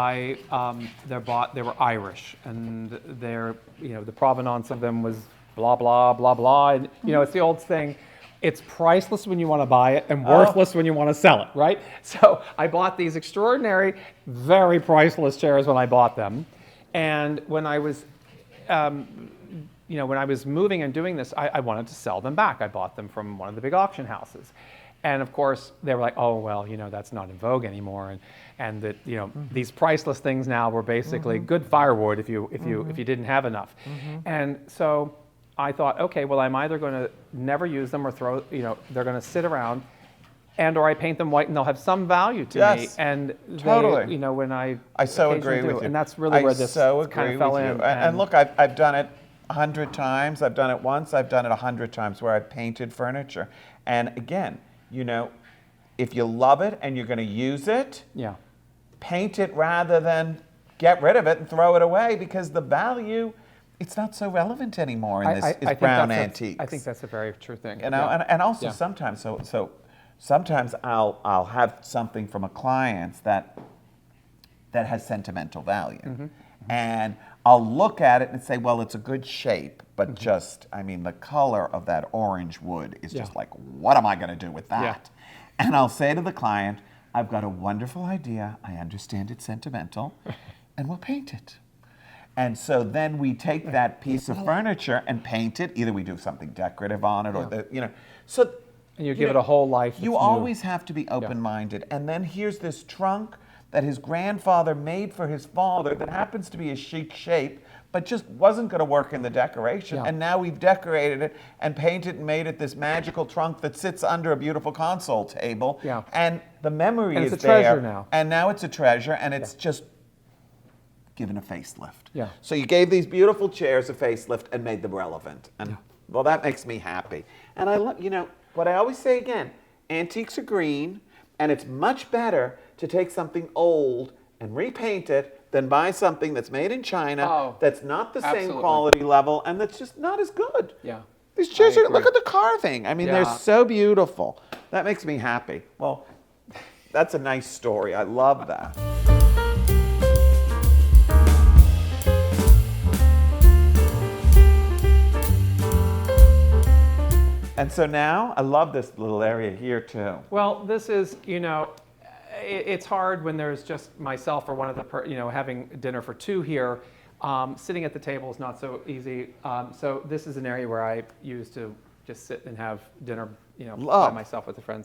they were Irish, and the provenance of them was blah, blah, blah, blah. And, it's the old thing, it's priceless when you want to buy it and worthless when you want to sell it, right? So I bought these extraordinary, very priceless chairs when I bought them. And when I was, when I was moving and doing this, I wanted to sell them back. I bought them from one of the big auction houses. And of course, they were like, oh, well, that's not in vogue anymore. And that, these priceless things now were basically good firewood if you didn't have enough. And so I thought, okay, well, I'm either going to never use them or throw, they're going to sit around, or I paint them white and they'll have some value to me. And totally. When I so occasionally agree with you. And that's really where this kind of fell in. And look, I've done it 100 times. I've done it once. I've done it 100 times where I've painted furniture. And again, if you love it and you're going to use it, paint it rather than get rid of it and throw it away, because the value, it's not so relevant anymore in this brown antiques. I think that's a very true thing. And also sometimes, sometimes I'll have something from a client that has sentimental value. And I'll look at it and say, well, it's a good shape, but the color of that orange wood is just like, what am I going to do with that? And I'll say to the client, I've got a wonderful idea. I understand it's sentimental, and we'll paint it. And so then we take that piece of furniture and paint it. Either we do something decorative on it, or so. And you give it a whole life. You always have to be open-minded. And then here's this trunk that his grandfather made for his father that happens to be a chic shape, but just wasn't going to work in the decoration. And now we've decorated it and painted and made it this magical trunk that sits under a beautiful console table. And the memory is there. It's a treasure now. And now it's a treasure, and it's just given a facelift. So you gave these beautiful chairs a facelift and made them relevant. And well, that makes me happy. And I love, what I always say again, antiques are green, and it's much better to take something old and repaint it than buy something that's made in China, that's not the same quality level, and that's just not as good. These chairs look at the carving. They're so beautiful. That makes me happy. Well, that's a nice story. I love that. And so now, I love this little area here too. Well, this is, it's hard when there's just myself or one of the, having dinner for two here. Sitting at the table is not so easy. So this is an area where I used to just sit and have dinner, by myself with a friend.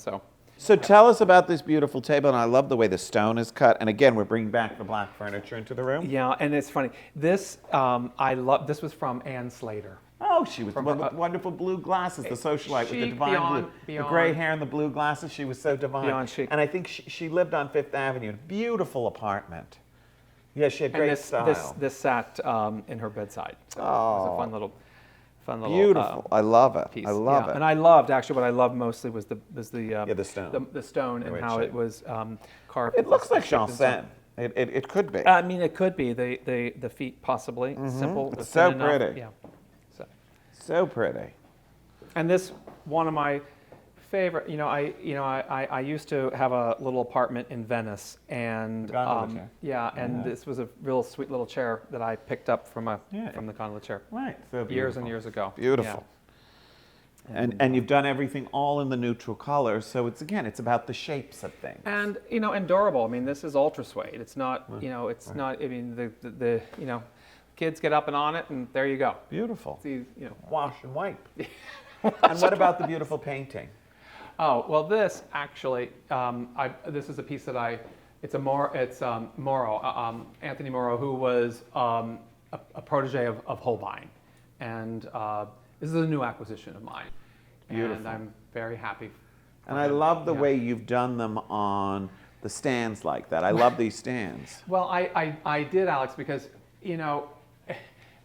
So tell us about this beautiful table, and I love the way the stone is cut. And again, we're bringing back the black furniture into the room. Yeah, and it's funny. This, this was from Anne Slater. Oh, she was the one with wonderful blue glasses, the socialite with the divine blue. The gray hair and the blue glasses, she was so divine. Beyond chic. And I think she lived on Fifth Avenue, a beautiful apartment. Yeah, she had great style. This sat in her bedside. So it was a fun little beautiful. I love it. Piece. I love it. And I loved, actually, what I loved mostly was the stone. The stone and how it was carved. It looks like Janssen. It could be. It could be. The feet possibly. Simple. It's so pretty. Yeah. So pretty. And this, one of my favorite, I used to have a little apartment in Venice, and this was a real sweet little chair that I picked up from the gondola chair. Right. So years and years ago. Beautiful. Yeah. And you've done everything all in the neutral colors, so it's about the shapes of things. And and durable. This is ultra suede. It's not, it's not. The kids get up and on it, and there you go. Beautiful. It's, wash and wipe. And what about the beautiful painting? Oh, well, this actually, this is a piece that it's Moro, Anthony Moro, who was a protege of Holbein, and This is a new acquisition of mine. Beautiful. And I'm very happy. And I love the way you've done them on the stands like that. I love these stands. Well, I did, Alex, because, you know,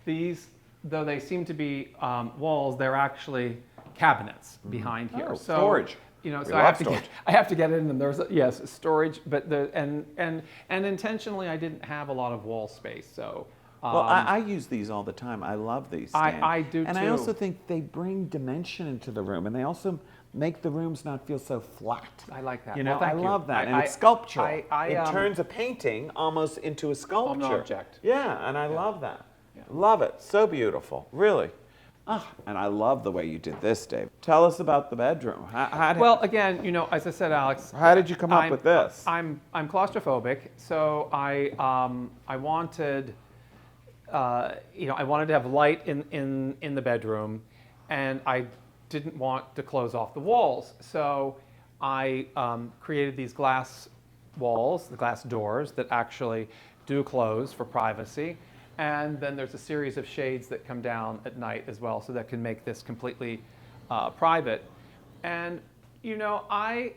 these, though they seem to be walls, they're actually cabinets behind here. Oh, so, storage. You know, We so love storage. I have to get in them. There's yes, storage, but and intentionally I didn't have a lot of wall space. So Well, I use these all the time. I love these stands. I do and too. I also think they bring dimension into the room, and they also make the rooms not feel so flat. I like that. You know, Well, thank I you. love that, and it's sculptural. I it turns a painting almost into a sculpture. An object. Yeah, and I love that. Love it. So beautiful, really. And I love the way you did this, Dave. Tell us about the bedroom. Well, again, you know, as I said, Alex, how did you come up with this? I'm claustrophobic, so I wanted, you know, I wanted to have light in the bedroom, and I didn't want to close off the walls. So I created these glass walls, the glass doors that actually do close for privacy. And then there's a series of shades that come down at night as well, so that can make this completely private. And you know, I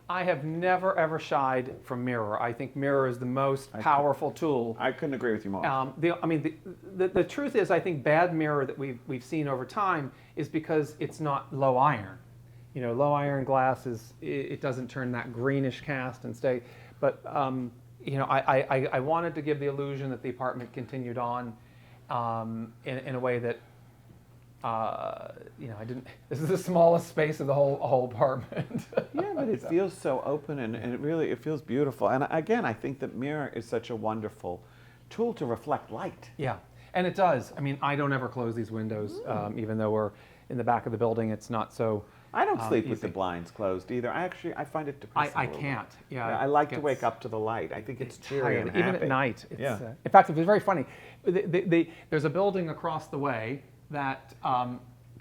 have never ever shied from mirror. I think mirror is the most powerful tool. I couldn't agree with you more. The truth is, I think bad mirror that we've seen over time is because it's not low iron. You know, low iron glass it doesn't turn that greenish cast and stay. But you know, I wanted to give the illusion that the apartment continued on in a way that, you know, I didn't. This is the smallest space of the whole apartment. Yeah, but it feels so open, and it feels beautiful. And again, I think that mirror is such a wonderful tool to reflect light. Yeah, and it does. I mean, I don't ever close these windows, even though we're in the back of the building. It's not so. I don't sleep easy. with the blinds closed either. I find it depressing. I can't. Yeah, I like to wake up to the light. I think it's cheery and happy. Even at night. Yeah. In fact, it was very funny. There's a building across the way that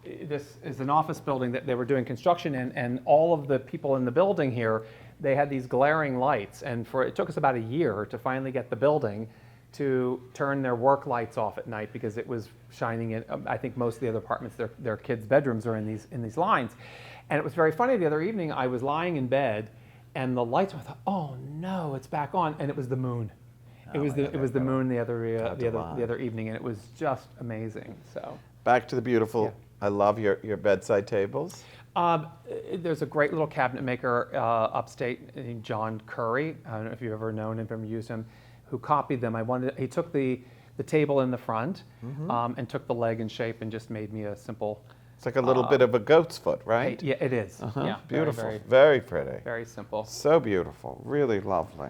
this is an office building that they were doing construction in, and all of the people in the building here, they had these glaring lights, and it took us about a year to finally get the building to turn their work lights off at night because it was shining in. I think most of the other apartments, their kids' bedrooms are in these lines, and it was very funny. The other evening, I was lying in bed, and the lights were. I thought, oh no, it's back on, and it was the moon. It was the moon the other evening, and it was just amazing. So back to the beautiful. Yeah. I love your bedside tables. There's a great little cabinet maker upstate named John Curry. I don't know if you've ever known him or used him, who copied them. He took the table in the front and took the leg and shape and just made me a simple. It's like a little bit of a goat's foot, right? Yeah, it is. Yeah, beautiful, very pretty. Very simple. So beautiful, really lovely.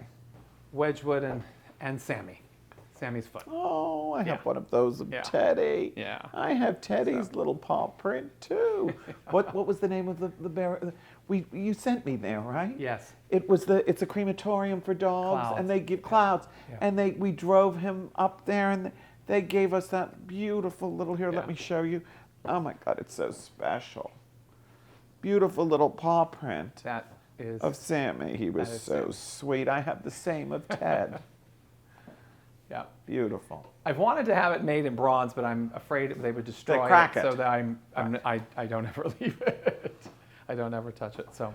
Wedgwood and Sammy's foot. Oh, I have one of those of Teddy. Yeah. I have Teddy's little paw print too. What was the name of the bear? You sent me there, right? Yes. It's a crematorium for dogs, Clouds. and they give Clouds, and we drove him up there, and they gave us that beautiful little Let me show you. Oh my God, it's so special. Beautiful little paw print. That is of Sammy. He was so sweet. I have the same of Ted. Yeah. Beautiful. I've wanted to have it made in bronze, but I'm afraid they would destroy crack it. so that I don't ever leave it. I don't ever touch it. So,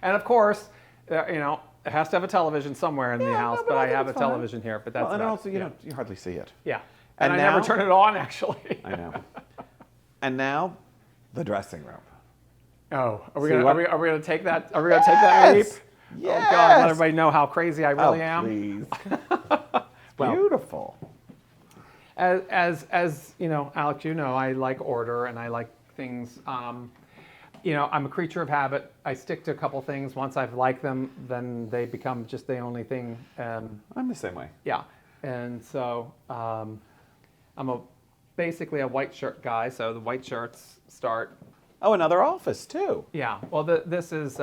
and of course, you know, it has to have a television somewhere in the house, but I have a television here. But that's and also you hardly see it. Yeah. And I now, never turn it on actually. I know. And now, the dressing room. Oh, are we gonna take that? Are we gonna take that leap? Yes. Oh God! Let everybody know how crazy I really am. Please. Well, beautiful. As you know, Alex, you know, I like order and I like things. You know, I'm a creature of habit. I stick to a couple things. Once I've liked them, then they become just the only thing. I'm the same way. Yeah, and so I'm basically a white shirt guy. So the white shirts start. Oh, another office too. Yeah. Well, this is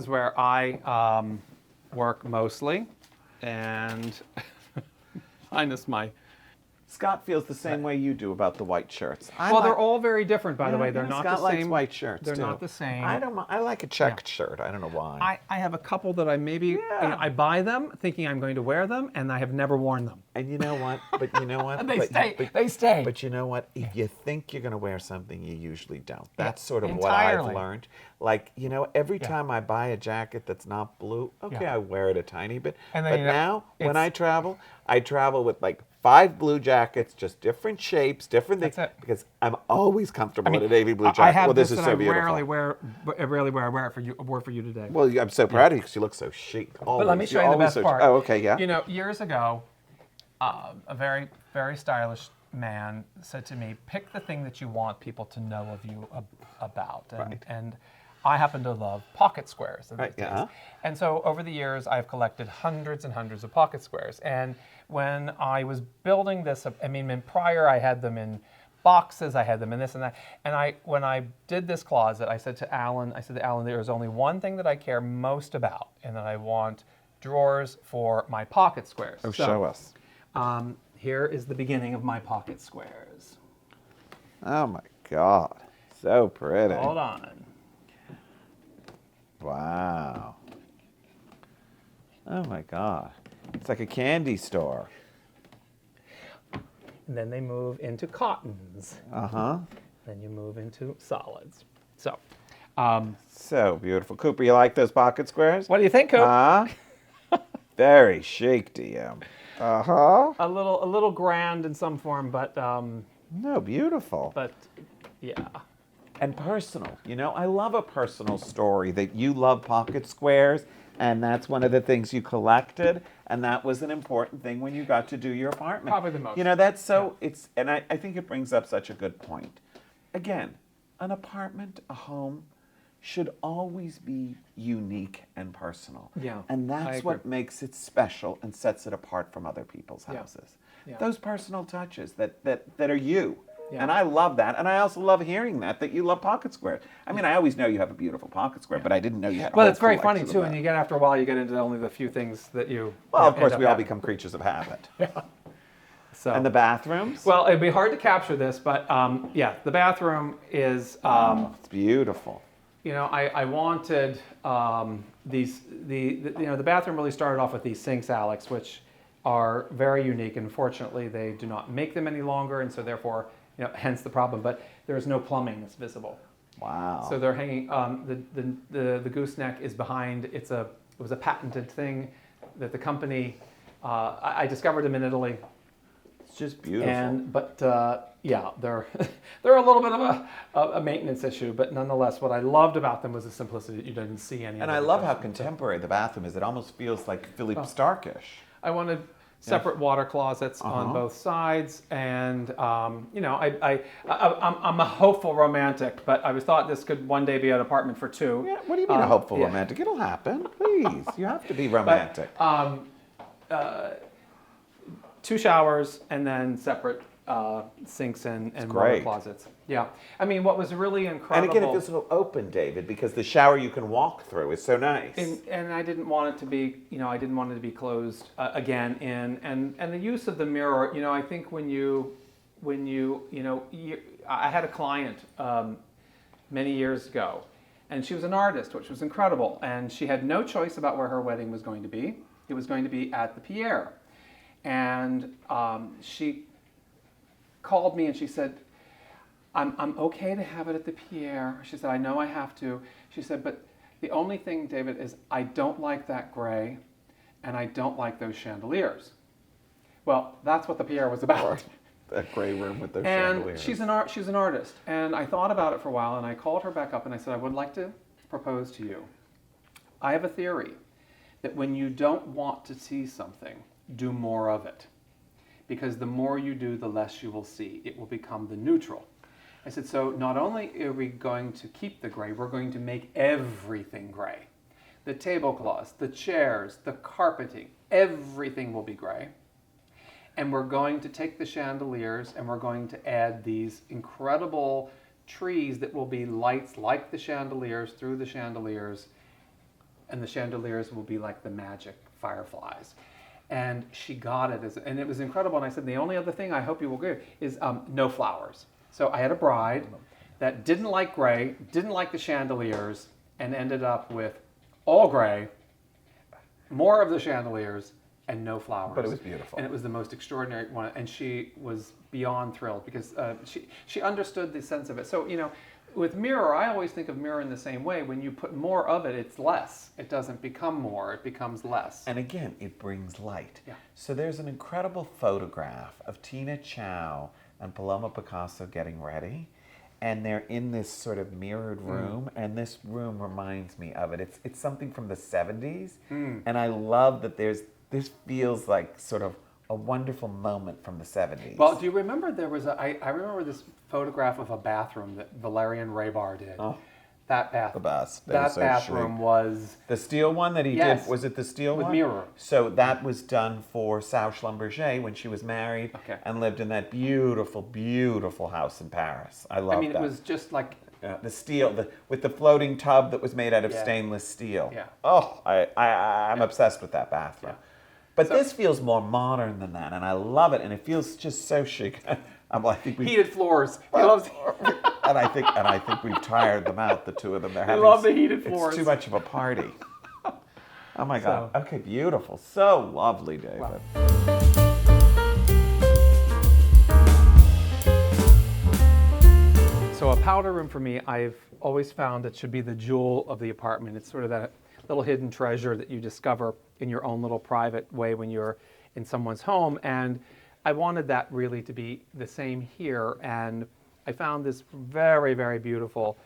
where I work mostly, and minus my Scott feels the same way you do about the white shirts. They're all very different, by the way. They're not Scott the likes same. white shirts They're too. not the same. I like a checked shirt. I don't know why. I have a couple that I maybe I buy them thinking I'm going to wear them, and I have never worn them. And you know what? But you know what? They stay. But you know what? If you think you're going to wear something, you usually don't. That's sort of entirely. what I've learned. Like, every time I buy a jacket that's not blue, I wear it a tiny bit. And but then, now, when I travel with like 5 blue jackets, just different shapes, different things. That's it. Because I'm always comfortable in a navy blue jacket. I have this this is that so I beautiful. rarely wear. I wore it for you today. Well, I'm so proud of you because you look so chic. Always. But let me show you the best part. Oh, okay, yeah. Years ago, a very, very stylish man said to me, pick the thing that you want people to know of you about. And I happen to love pocket squares. And so over the years, I've collected hundreds and hundreds of pocket squares. And when I was building this, prior I had them in boxes, I had them in this and that. And when I did this closet, I said to Alan, there is only one thing that I care most about, and that I want drawers for my pocket squares. Oh, show us. Here is the beginning of my pocket squares. Oh my God, so pretty. Hold on. Wow. Oh my God. It's like a candy store. And then they move into cottons. Uh-huh. Then you move into solids. So. So beautiful. Cooper, you like those pocket squares? What do you think, Coop? Very chic, DM. Uh-huh. A little grand in some form, but no, beautiful. But yeah. And personal. I love a personal story that you love pocket squares, and that's one of the things you collected, and that was an important thing when you got to do your apartment. Probably the most. That's so, and I think it brings up such a good point. Again, an apartment, a home, should always be unique and personal. Yeah, and that's what makes it special and sets it apart from other people's houses. Yeah. Those personal touches that are you. Yeah. And I love that. And I also love hearing that you love pocket squares. I always know you have a beautiful pocket square, but I didn't know you had a whole it's very funny, collection too, and after a while, you get into only the few things that you... Well, of course, we all become creatures of habit. Yeah. So, and the bathrooms? Well, it'd be hard to capture this, but the bathroom is... it's beautiful. I wanted the bathroom really started off with these sinks, Alex, which are very unique, and fortunately, they do not make them any longer, and so therefore... hence the problem, but there's no plumbing that's visible. Wow. So they're hanging, the gooseneck is behind, it was a patented thing that the company, I discovered them in Italy. It's just beautiful. But they're a little bit of a maintenance issue, but nonetheless, what I loved about them was the simplicity. You didn't see any. And I love how contemporary the bathroom is. It almost feels like Philippe Starkish. I wanted separate water closets on both sides, and I'm a hopeful romantic, but I thought this could one day be an apartment for 2. Yeah, what do you mean a hopeful romantic? It'll happen, please. You have to be romantic. But, 2 showers and then separate sinks and water closets. Yeah, what was really incredible. And again, it feels a little open, David, because the shower you can walk through is so nice. And I didn't want it to be, I didn't want it to be closed again. And the use of the mirror, I think I had a client many years ago, and she was an artist, which was incredible, and she had no choice about where her wedding was going to be. It was going to be at the Pierre, and she called me and she said, I'm okay to have it at the Pierre. She said, I know I have to. She said, but the only thing, David, is I don't like that gray and I don't like those chandeliers. Well, that's what the Pierre was about. That gray room with those chandeliers. chandeliers. She's an artist. And I thought about it for a while and I called her back up and I said, I would like to propose to you. I have a theory that when you don't want to see something, do more of it. Because the more you do, the less you will see. It will become the neutral. I said, so not only are we going to keep the gray, we're going to make everything gray. The tablecloths, the chairs, the carpeting, everything will be gray. And we're going to take the chandeliers and we're going to add these incredible trees that will be lights like the chandeliers through the chandeliers. And the chandeliers will be like the magic fireflies. And she got it, and it was incredible. And I said, the only other thing I hope you will agree is no flowers. So I had a bride that didn't like gray, didn't like the chandeliers, and ended up with all gray, more of the chandeliers, and no flowers. But it was beautiful. And it was the most extraordinary one. And she was beyond thrilled because she understood the sense of it. So, with mirror, I always think of mirror in the same way. When you put more of it, it's less. It doesn't become more, it becomes less. And again, it brings light. Yeah. So there's an incredible photograph of Tina Chow and Paloma Picasso getting ready. And they're in this sort of mirrored room, and this room reminds me of it. It's something from the 70s, and I love that this feels like sort of a wonderful moment from the 70s. Well, do you remember I remember this photograph of a bathroom that Valerian Raybar did. Oh. That bathroom. The best. That bathroom was... The steel one that he Yes. did, was it the steel With one? mirror. So that was done for Sal Schlumberger when she was married and lived in that beautiful, beautiful house in Paris. I love that. it was just like... the steel, with the floating tub that was made out of stainless steel. Yeah. Oh, I'm obsessed with that bathroom. Yeah. But this feels more modern than that, and I love it, and it feels just so chic. I think Heated floors. He loves... and I think we've tired them out, the two of them. I love the heated floors. It's too much of a party. Oh my God. Okay, beautiful. So lovely, David. Wow. So a powder room for me, I've always found it should be the jewel of the apartment. It's sort of that little hidden treasure that you discover in your own little private way when you're in someone's home. And I wanted that really to be the same here. And I found this very, very beautiful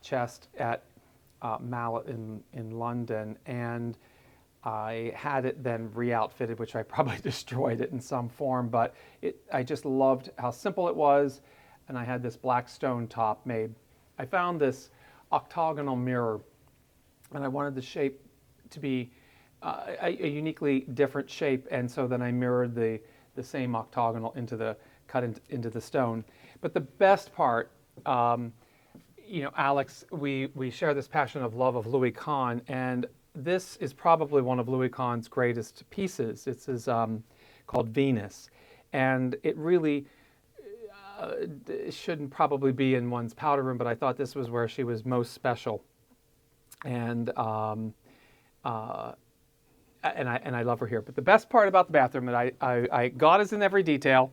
chest at Mallet in London, and I had it then re-outfitted, which I probably destroyed it in some form, but I just loved how simple it was, and I had this black stone top made. I found this octagonal mirror, and I wanted the shape to be a uniquely different shape, and so then I mirrored the same octagonal cut into the stone. But the best part, Alex, we share this passion of love of Louis Kahn, and this is probably one of Louis Kahn's greatest pieces. It's his called Venus, and it really shouldn't probably be in one's powder room, but I thought this was where she was most special, and I love her here. But the best part about the bathroom that I God is in every detail.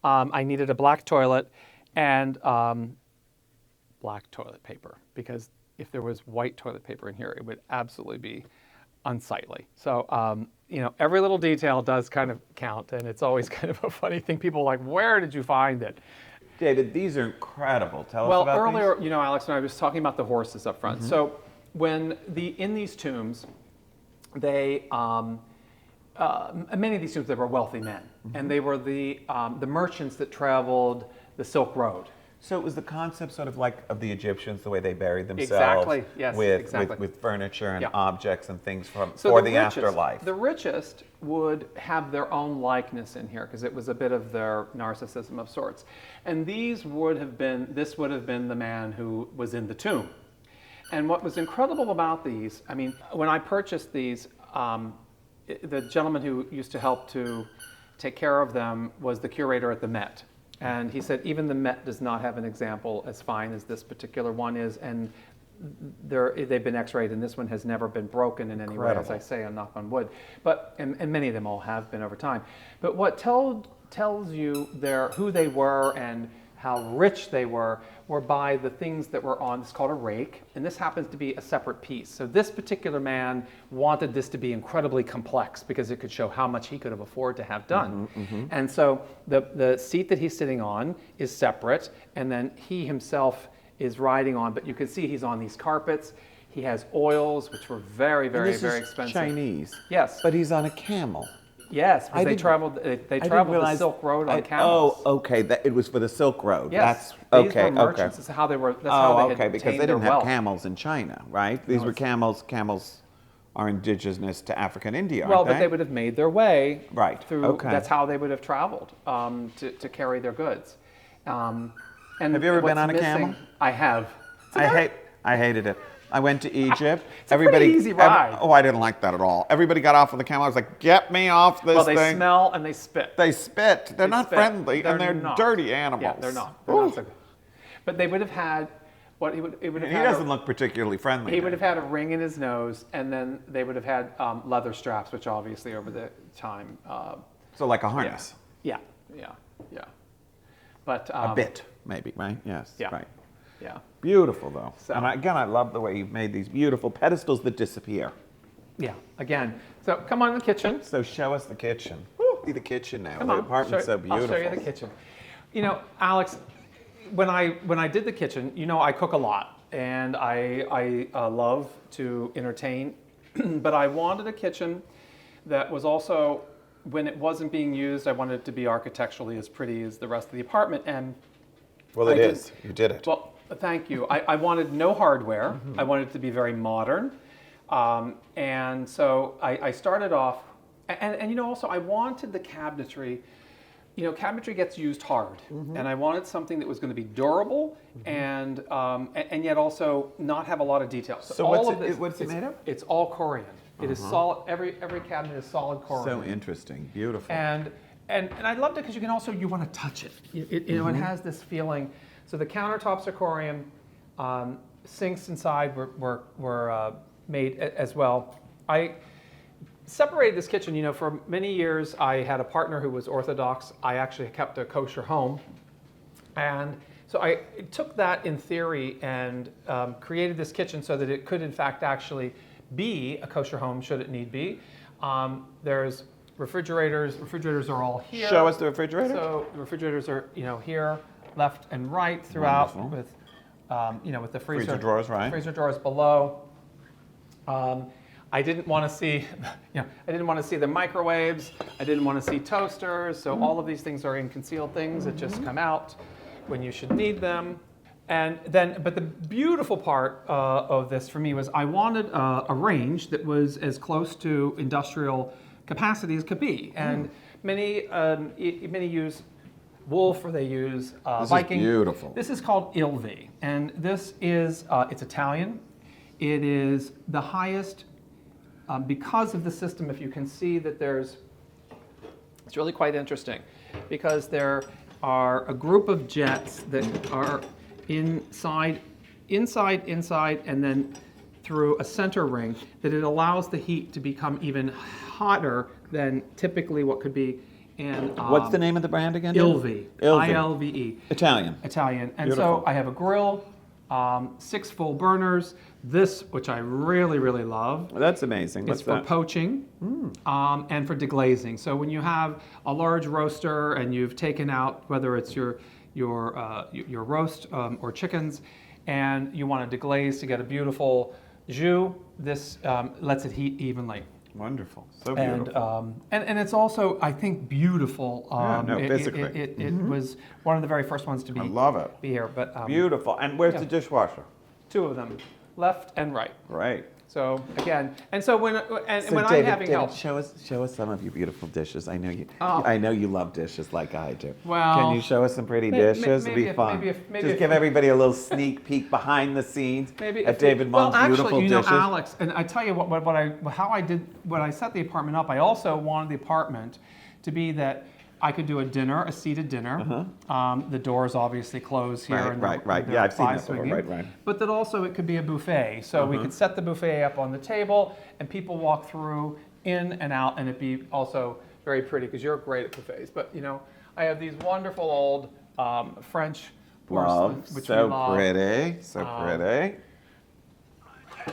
I needed a black toilet and black toilet paper, because if there was white toilet paper in here, it would absolutely be unsightly. So, every little detail does kind of count, and it's always kind of a funny thing. People are like, where did you find it? David, these are incredible. Tell us Well, about earlier, these. Alex and I was talking about the horses up front. Mm-hmm. So when in these tombs, they many of these tombs, they were wealthy men, and they were the merchants that traveled the Silk Road. So it was the concept sort of like of the Egyptians, the way they buried themselves. Exactly, yes, with, exactly. with furniture and Yeah. objects and things for So the richest, afterlife. The richest would have their own likeness in here because it was a bit of their narcissism of sorts. And this would have been the man who was in the tomb. And what was incredible about these, I mean, when I purchased these, the gentleman who used to help to take care of them was the curator at the Met. And he said, even the Met does not have an example as fine as this particular one is, and they've been x-rayed, and this one has never been broken in any way, as I say, on knock on wood. But, and many of them all have been over time. But what tells you who they were and how rich they were by the things that were on, it's called a rake, and this happens to be a separate piece. So this particular man wanted this to be incredibly complex because it could show how much he could have afforded to have done. And so the seat that he's sitting on is separate, and then he himself is riding on, but you can see he's on these carpets. He has oils, which were very, very, very expensive. Chinese. Yes. But he's on a camel. Yes, because they traveled the Silk Road on camels. Oh, okay. It was for the Silk Road. Yes. That's These were merchants. That's how they were. That's how they had because they obtained their didn't have wealth. camels in China, right? These were camels. Camels are indigenous to Africa and India, aren't Well, they? but they would have made their way through. Okay. That's how they would have traveled to carry their goods. And have you ever been on a missing, camel? I have. I hated it. I went to Egypt. It's a pretty easy ride. I didn't like that at all. Everybody got off of the camel. I was like, get me off this thing. Well, they smell and they spit. They spit. They're not friendly, and they're not. dirty animals. Yeah, they're not. They're not so good. But they would have had what he would have He had. doesn't look particularly friendly. He would have had a ring in his nose, and then they would have had leather straps, which obviously over the time. So like a harness. Yeah. But A bit, maybe, right? Yes. Yeah. Right. Yeah. Beautiful, though. So- And again, I love the way you've made these beautiful pedestals that disappear. Yeah. Again. So come on in the kitchen. So show us the kitchen. See the kitchen now. Come The on. apartment's so beautiful. I'll show you the kitchen. You know, Alex, when I did the kitchen, you know, I cook a lot, and I love to entertain, but I wanted a kitchen that was also, when it wasn't being used, I wanted it to be architecturally as pretty as the rest of the apartment. And Well, it is. You did it. well, thank you. I wanted no hardware. I wanted it to be very modern. And so I started off, and you know, also I wanted the cabinetry. You know, cabinetry gets used hard, and I wanted something that was going to be durable and yet also not have a lot of detail. So what's it made of? It's all Corian. It is solid. Every cabinet is solid Corian. So interesting. Beautiful. And I loved it because you can also, you want to touch it. You know, it has this feeling. So the countertops are Corian. Sinks inside were made as well. I separated this kitchen. You know, for many years I had a partner who was Orthodox. I actually kept a kosher home, and so I took that in theory and created this kitchen so that it could, in fact, actually be a kosher home should it need be. There's refrigerators. Refrigerators are all here. Show us the refrigerator. So the refrigerators are, you know, here, left and right throughout. Wonderful. With, you know, with the freezer drawers, right? Freezer drawers below. I didn't want to see, you know, I didn't want to see the microwaves. I didn't want to see toasters. So all of these things are in concealed things that just come out when you should need them. And then, but the beautiful part of this for me was I wanted a range that was as close to industrial capacity as could be. And many use Wolf or they use Viking. This is beautiful. This is called Ilvi, and this is it's Italian. It is the highest because of the system. If you can see that it's really quite interesting because there are a group of jets that are inside, and then through a center ring that it allows the heat to become even hotter than typically what could be in. What's the name of the brand again? Ilvi. I-L-V-E. Italian. And Beautiful. so I have a grill, 6 full burners. This, which I really, really love, Well, that's amazing. What's is for that? poaching and for deglazing. So when you have a large roaster and you've taken out whether it's your roast or chickens, and you want to deglaze to get a beautiful jus, this lets it heat evenly. Wonderful. So beautiful. And it's also, I think, beautiful. Physically. It was one of the very first ones to be. I love it. Be here, but Beautiful. And where's yeah. the dishwasher? 2 of them, left and right. Right. So again, and so when So I'm having help, show us some of your beautiful dishes. I know you. Oh. I know you love dishes like I do. Well, can you show us some pretty dishes? It'd be fun. Just give everybody a little sneak peek behind the scenes at David Monn's beautiful actually, you know, dishes. Alex, and I tell you when I set the apartment up, I also wanted the apartment to be that I could do a seated dinner. The doors obviously close here. Right, and right. they're Yeah, I've seen that before. swinging. Right. But that also it could be a buffet. So we could set the buffet up on the table and people walk through in and out, and it'd be also very pretty because you're great at buffets. But you know, I have these wonderful old French porcelain, which so we love. pretty. So pretty.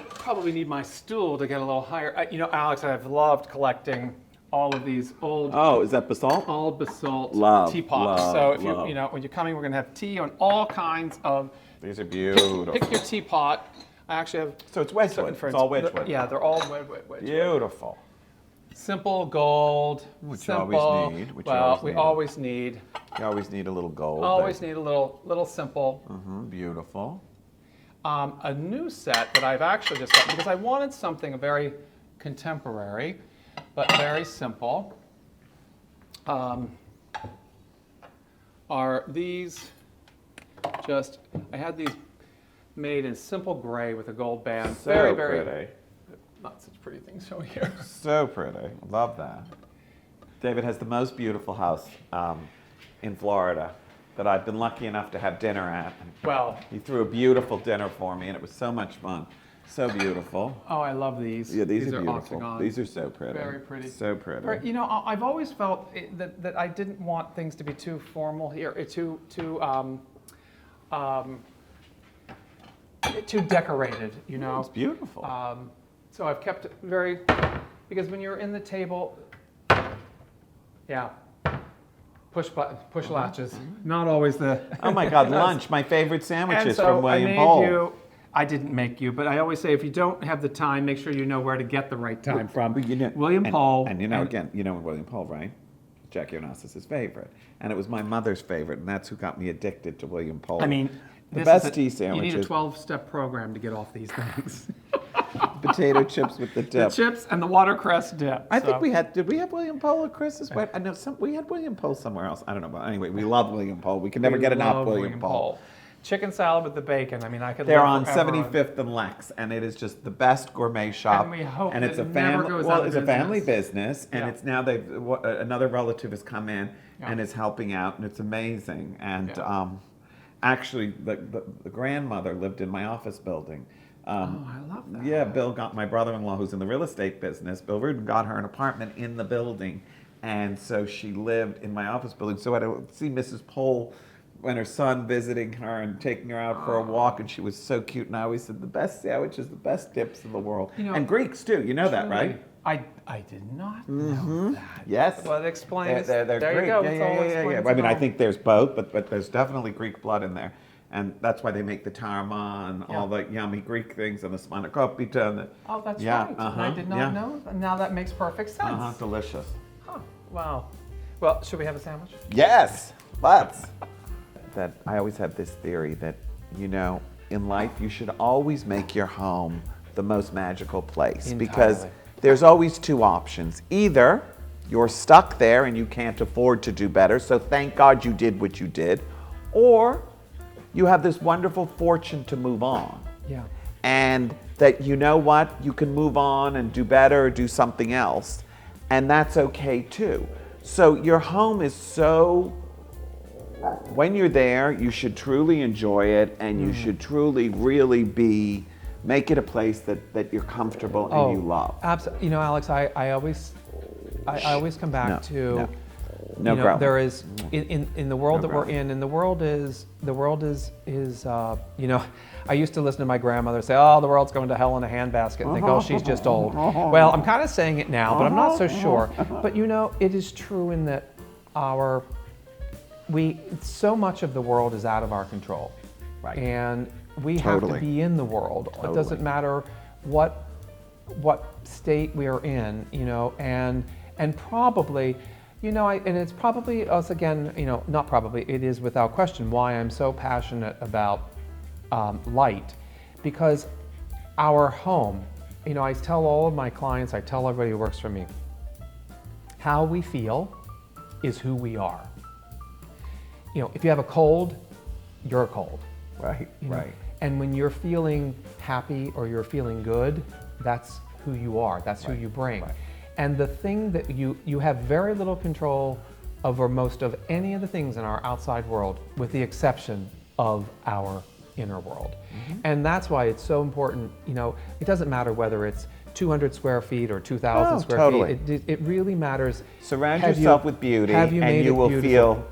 Probably need my stool to get a little higher. You know, Alex, I've loved collecting all of these old Oh, is that basalt? basalt teapots. So if love. you know, when you're coming, we're gonna have tea on all kinds of. These are beautiful. Pick your teapot. I actually have. So it's Wedgwood. It's all Wedgwood. Yeah, they're all Wedgwood. Beautiful. Simple gold. Which you simple. always need. We always need. You always need a little gold. Always need a little simple. Beautiful. A new set that I've actually just got because I wanted something very contemporary, but very simple. Are these just? I had these made in simple gray with a gold band. So very pretty. Not such pretty things shown here. So pretty. Love that. David has the most beautiful house in Florida that I've been lucky enough to have dinner at. Well, He threw a beautiful dinner for me, and it was so much fun. So beautiful. oh, I love these. Yeah, these are beautiful. octagon. These are so pretty. Very pretty. So pretty. You know, I've always felt that I didn't want things to be too formal here, too decorated. You know. It's beautiful. So I've kept it very, because when you're in the table, yeah, push button, push latches. Not always the. Oh my God, lunch, my favorite sandwiches And so from William I made Pole. I didn't make you, but I always say if you don't have the time, make sure you know where to get the right time from. Well, you know, William Pole. And you know, again, you know William Pole, right? Jackie Onassis' favorite. And it was my mother's favorite, and that's who got me addicted to William Pole. I mean, the this best is tea sandwiches. You need a 12-step program to get off these things. Potato chips with the The dip. chips and the watercress dip. I think we had, did we have William Pole at Chris's wedding? I know we had William Pole somewhere else. I don't know, but anyway, we love William Pole. We can never get enough love William Pole. Chicken salad with the bacon. I mean, I could. They're live on forever 75th and Lex, and it is just the best gourmet shop. And we hope and it's that a it never family. goes Well, out of it's a family business. business, and Yeah. it's now another relative has come in Yeah. and is helping out, and it's amazing. And Yeah. actually, the grandmother lived in my office building. Oh, I love that. Yeah, Bill got my brother-in-law, who's in the real estate business. Bill Rudin got her an apartment in the building, and so she lived in my office building. So I would see Mrs. Pole when her son visiting her and taking her out for a walk, and she was so cute. And I always said the best sandwiches, the best dips in the world, You know, and Greeks too. You know that, right? I did not know that. Yes. Well, it explains. They're there Greek. you go. Yeah, It's all yeah. explains I mean, it I all. think there's both, but there's definitely Greek blood in there. And that's why they make the tarma and all the yummy Greek things and the spanakopita. And the, Oh, that's yeah, right. And I did not know. And now that makes perfect sense. Delicious. Huh. Wow. Well, should we have a sandwich? Yes, let's. That I always have this theory that, you know, in life you should always make your home the most magical place because Entirely. there's always two options. Either you're stuck there and you can't afford to do better, so thank God you did what you did, or you have this wonderful fortune to move on. Yeah. And that, you know what, you can move on and do better or do something else, and that's okay too. So your home is so, when you're there, you should truly enjoy it, and you should truly really make it a place that you're comfortable and you love. Absolutely. You know, Alex, I always come back to, No you know, growling. there is in the world No that we're growling. in, and the world is you know, I used to listen to my grandmother say, "Oh, the world's going to hell in a handbasket," and think, "Oh, she's just old." Well, I'm kind of saying it now, but I'm not so sure. But you know, it is true in that so much of the world is out of our control, Right. and we have to Totally. be in the world. It doesn't matter what state we are in, you know, and probably, you know, and it's probably us again, you know, not probably, it is without question why I'm so passionate about light, because our home, you know, I tell all of my clients, I tell everybody who works for me, how we feel is who we are. You know, if you have a cold, you're cold. Right, You know? right. And when you're feeling happy or you're feeling good, that's who you are. That's who you bring. right. And the thing that you have very little control over most of any of the things in our outside world, with the exception of our inner world. And that's why it's so important. You know, it doesn't matter whether it's 200 square feet or 2,000 Oh, square totally. feet. It really matters. Surround Have yourself you- with beauty, have you and made you it will beautiful? feel.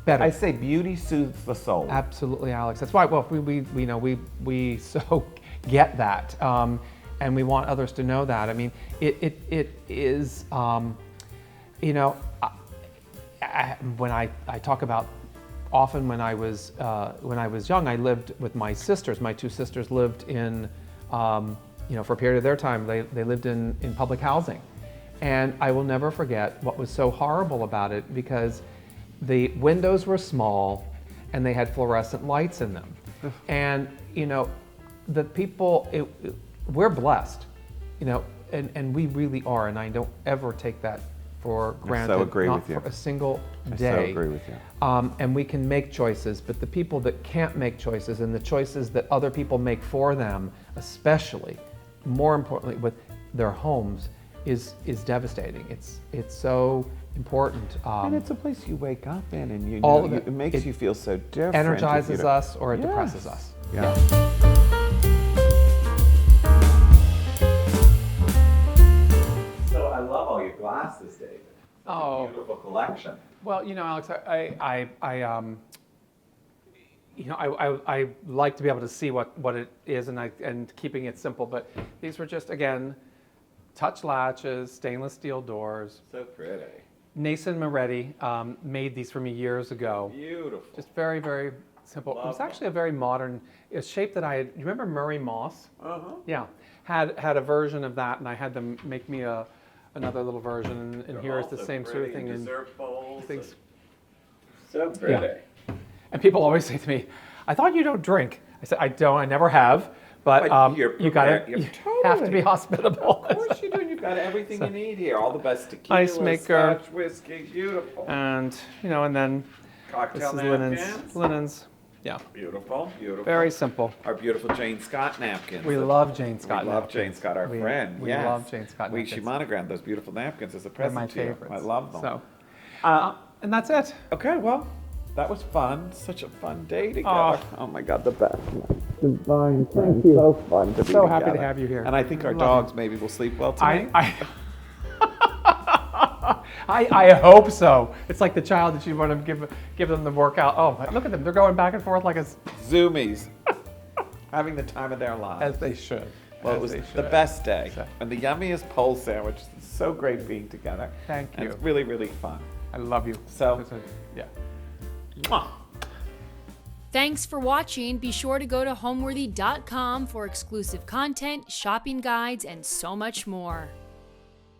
Better. I say beauty soothes the soul. Absolutely, Alex. That's why. Well, we so get that, and we want others to know that. I mean, it is, you know, when I talk about often when I was young, I lived with my sisters. My two sisters lived in, you know, for a period of their time, they lived in public housing, and I will never forget what was so horrible about it, because the windows were small and they had fluorescent lights in them. And, you know, the people, we're blessed, you know, and we really are, and I don't ever take that for granted, agree not with you. for a single I day. so agree with you. And we can make choices, but the people that can't make choices and the choices that other people make for them, especially, more importantly, with their homes, is devastating. It's so important. And it's a place you wake up in, and you all know, of it. it makes you feel so different. Energizes us or it Yes. depresses us. Yeah. So I love all your glasses, David. Oh. Beautiful collection. Well, Alex, I like to be able to see what it is and keeping it simple. But these were just, again, touch latches, stainless steel doors. So pretty. Nason Moretti made these for me years ago. Beautiful. Just very, very simple. Love it was them. actually a very modern shape that I had. You remember Murray Moss? Uh-huh. Yeah, had a version of that, and I had them make me another little version. And here is the same sort of thing. And dessert bowls. Things. So pretty. Yeah. And people always say to me, "I thought you don't drink." I said, "I don't. I never have." But you're you got prepared. to have to be hospitable. Of course you do. You've got everything you need here. All the best tequila, Ice maker. Scotch whiskey, beautiful. And and then Cocktail this is napkins. linens. Yeah, Beautiful, beautiful. very simple. Our beautiful Jane Scott napkins. We love Jane Scott. We love napkins. Jane Scott, our We- friend. we yes. love Jane Scott She napkins. monogrammed those beautiful napkins as a They're present my to you. favorites. I love them. So, and that's it. Okay, well, that was fun. Such a fun day together. Oh my God, the best. Divine. Thank you. So fun to be So happy to together. have you here. And I think our Love dogs maybe will sleep well tonight. I hope so. It's like the child that you want to give them the workout. Oh, look at them. They're going back and forth like it's Zoomies. Having the time of their lives. as they should. Well, it As was they the should. best day. So- And the yummiest pole sandwich. It's so great being together. Thank And you. it's really, really fun. I love you. So- yeah. Mwah. Thanks for watching. Be sure to go to homeworthy.com for exclusive content, shopping guides, and so much more.